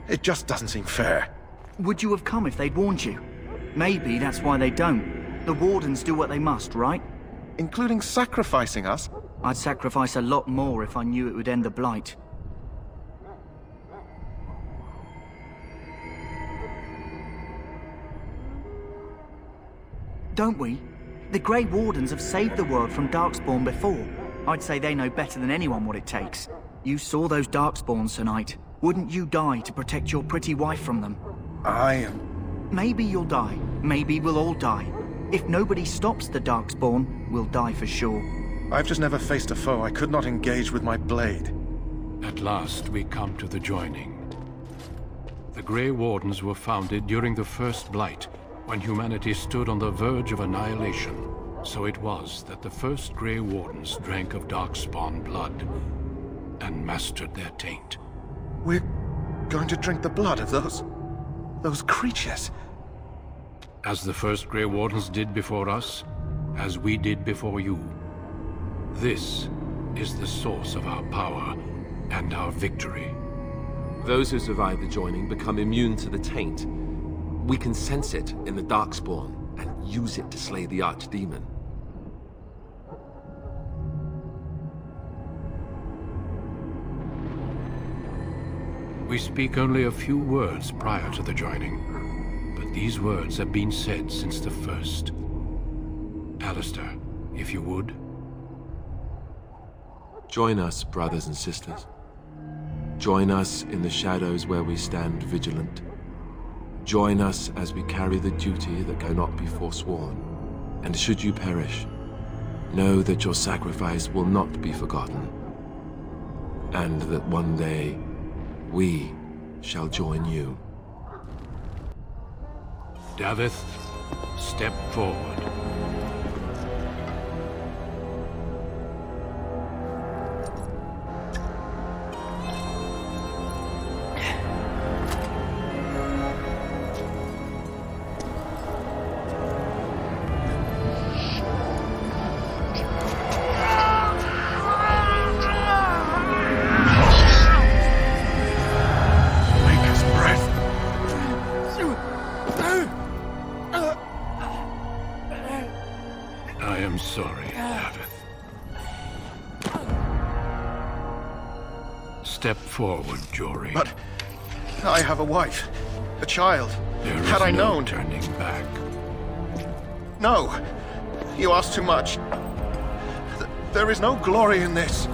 it just doesn't seem fair. Would you have come if they'd warned you? Maybe that's why they don't. The Wardens do what they must, right? Including sacrificing us? I'd sacrifice a lot more if I knew it would end the Blight. Don't we? The Grey Wardens have saved the world from Darkspawn before. I'd say they know better than anyone what it takes. You saw those Darkspawns tonight. Wouldn't you die to protect your pretty wife from them? Maybe you'll die. Maybe we'll all die. If nobody stops the Darkspawn, we'll die for sure. I've just never faced a foe I could not engage with my blade. At last, we come to the joining. The Grey Wardens were founded during the First Blight, when humanity stood on the verge of annihilation. So it was that the first Grey Wardens drank of Darkspawn blood and mastered their taint. We're going to drink the blood of those creatures? As the first Grey Wardens did before us, as we did before you. This is the source of our power and our victory. Those who survive the joining become immune to the taint. We can sense it in the Darkspawn and use it to slay the Archdemon. We speak only a few words prior to the joining, but these words have been said since the first. Alistair, if you would. Join us, brothers and sisters. Join us in the shadows where we stand vigilant. Join us as we carry the duty that cannot be forsworn. And should you perish, know that your sacrifice will not be forgotten. And that one day, we shall join you. Davith, step forward. Step forward, Jory. But I have a wife, a child. There is Had I known, turning back. No, you ask too much. There is no glory in this.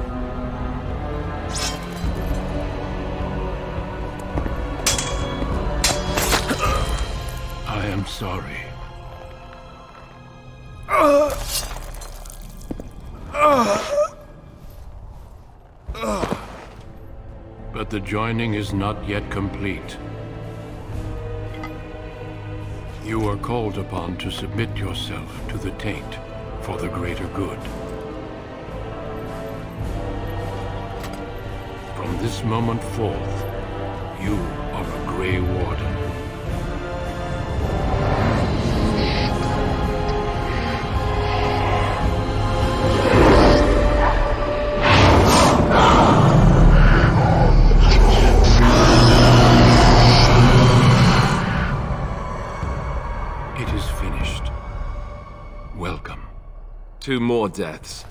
I am sorry. But the joining is not yet complete. You are called upon to submit yourself to the taint for the greater good. From this moment forth, you are a Grey Warden. Two more deaths.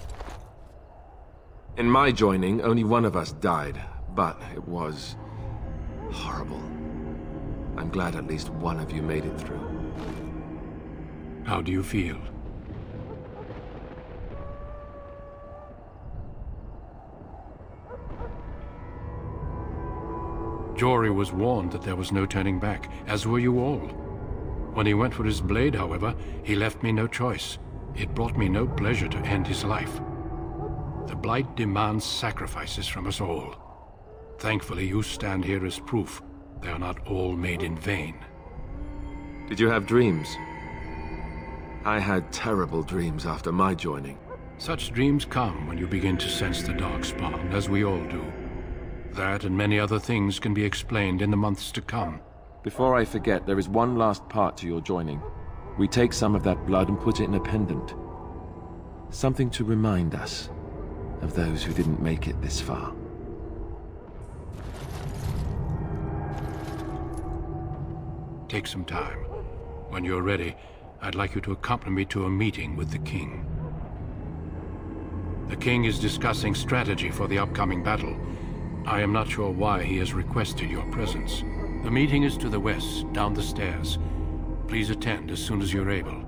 In my joining, only one of us died, but it was horrible. I'm glad at least one of you made it through. How do you feel? Jory was warned that there was no turning back, as were you all. When he went for his blade, however, he left me no choice. It brought me no pleasure to end his life. The Blight demands sacrifices from us all. Thankfully, you stand here as proof they are not all made in vain. Did you have dreams? I had terrible dreams after my joining. Such dreams come when you begin to sense the Darkspawn, as we all do. That and many other things can be explained in the months to come. Before I forget, there is one last part to your joining. We take some of that blood and put it in a pendant. Something to remind us of those who didn't make it this far. Take some time. When you're ready, I'd like you to accompany me to a meeting with the King. The King is discussing strategy for the upcoming battle. I am not sure why he has requested your presence. The meeting is to the west, down the stairs. Please attend as soon as you're able.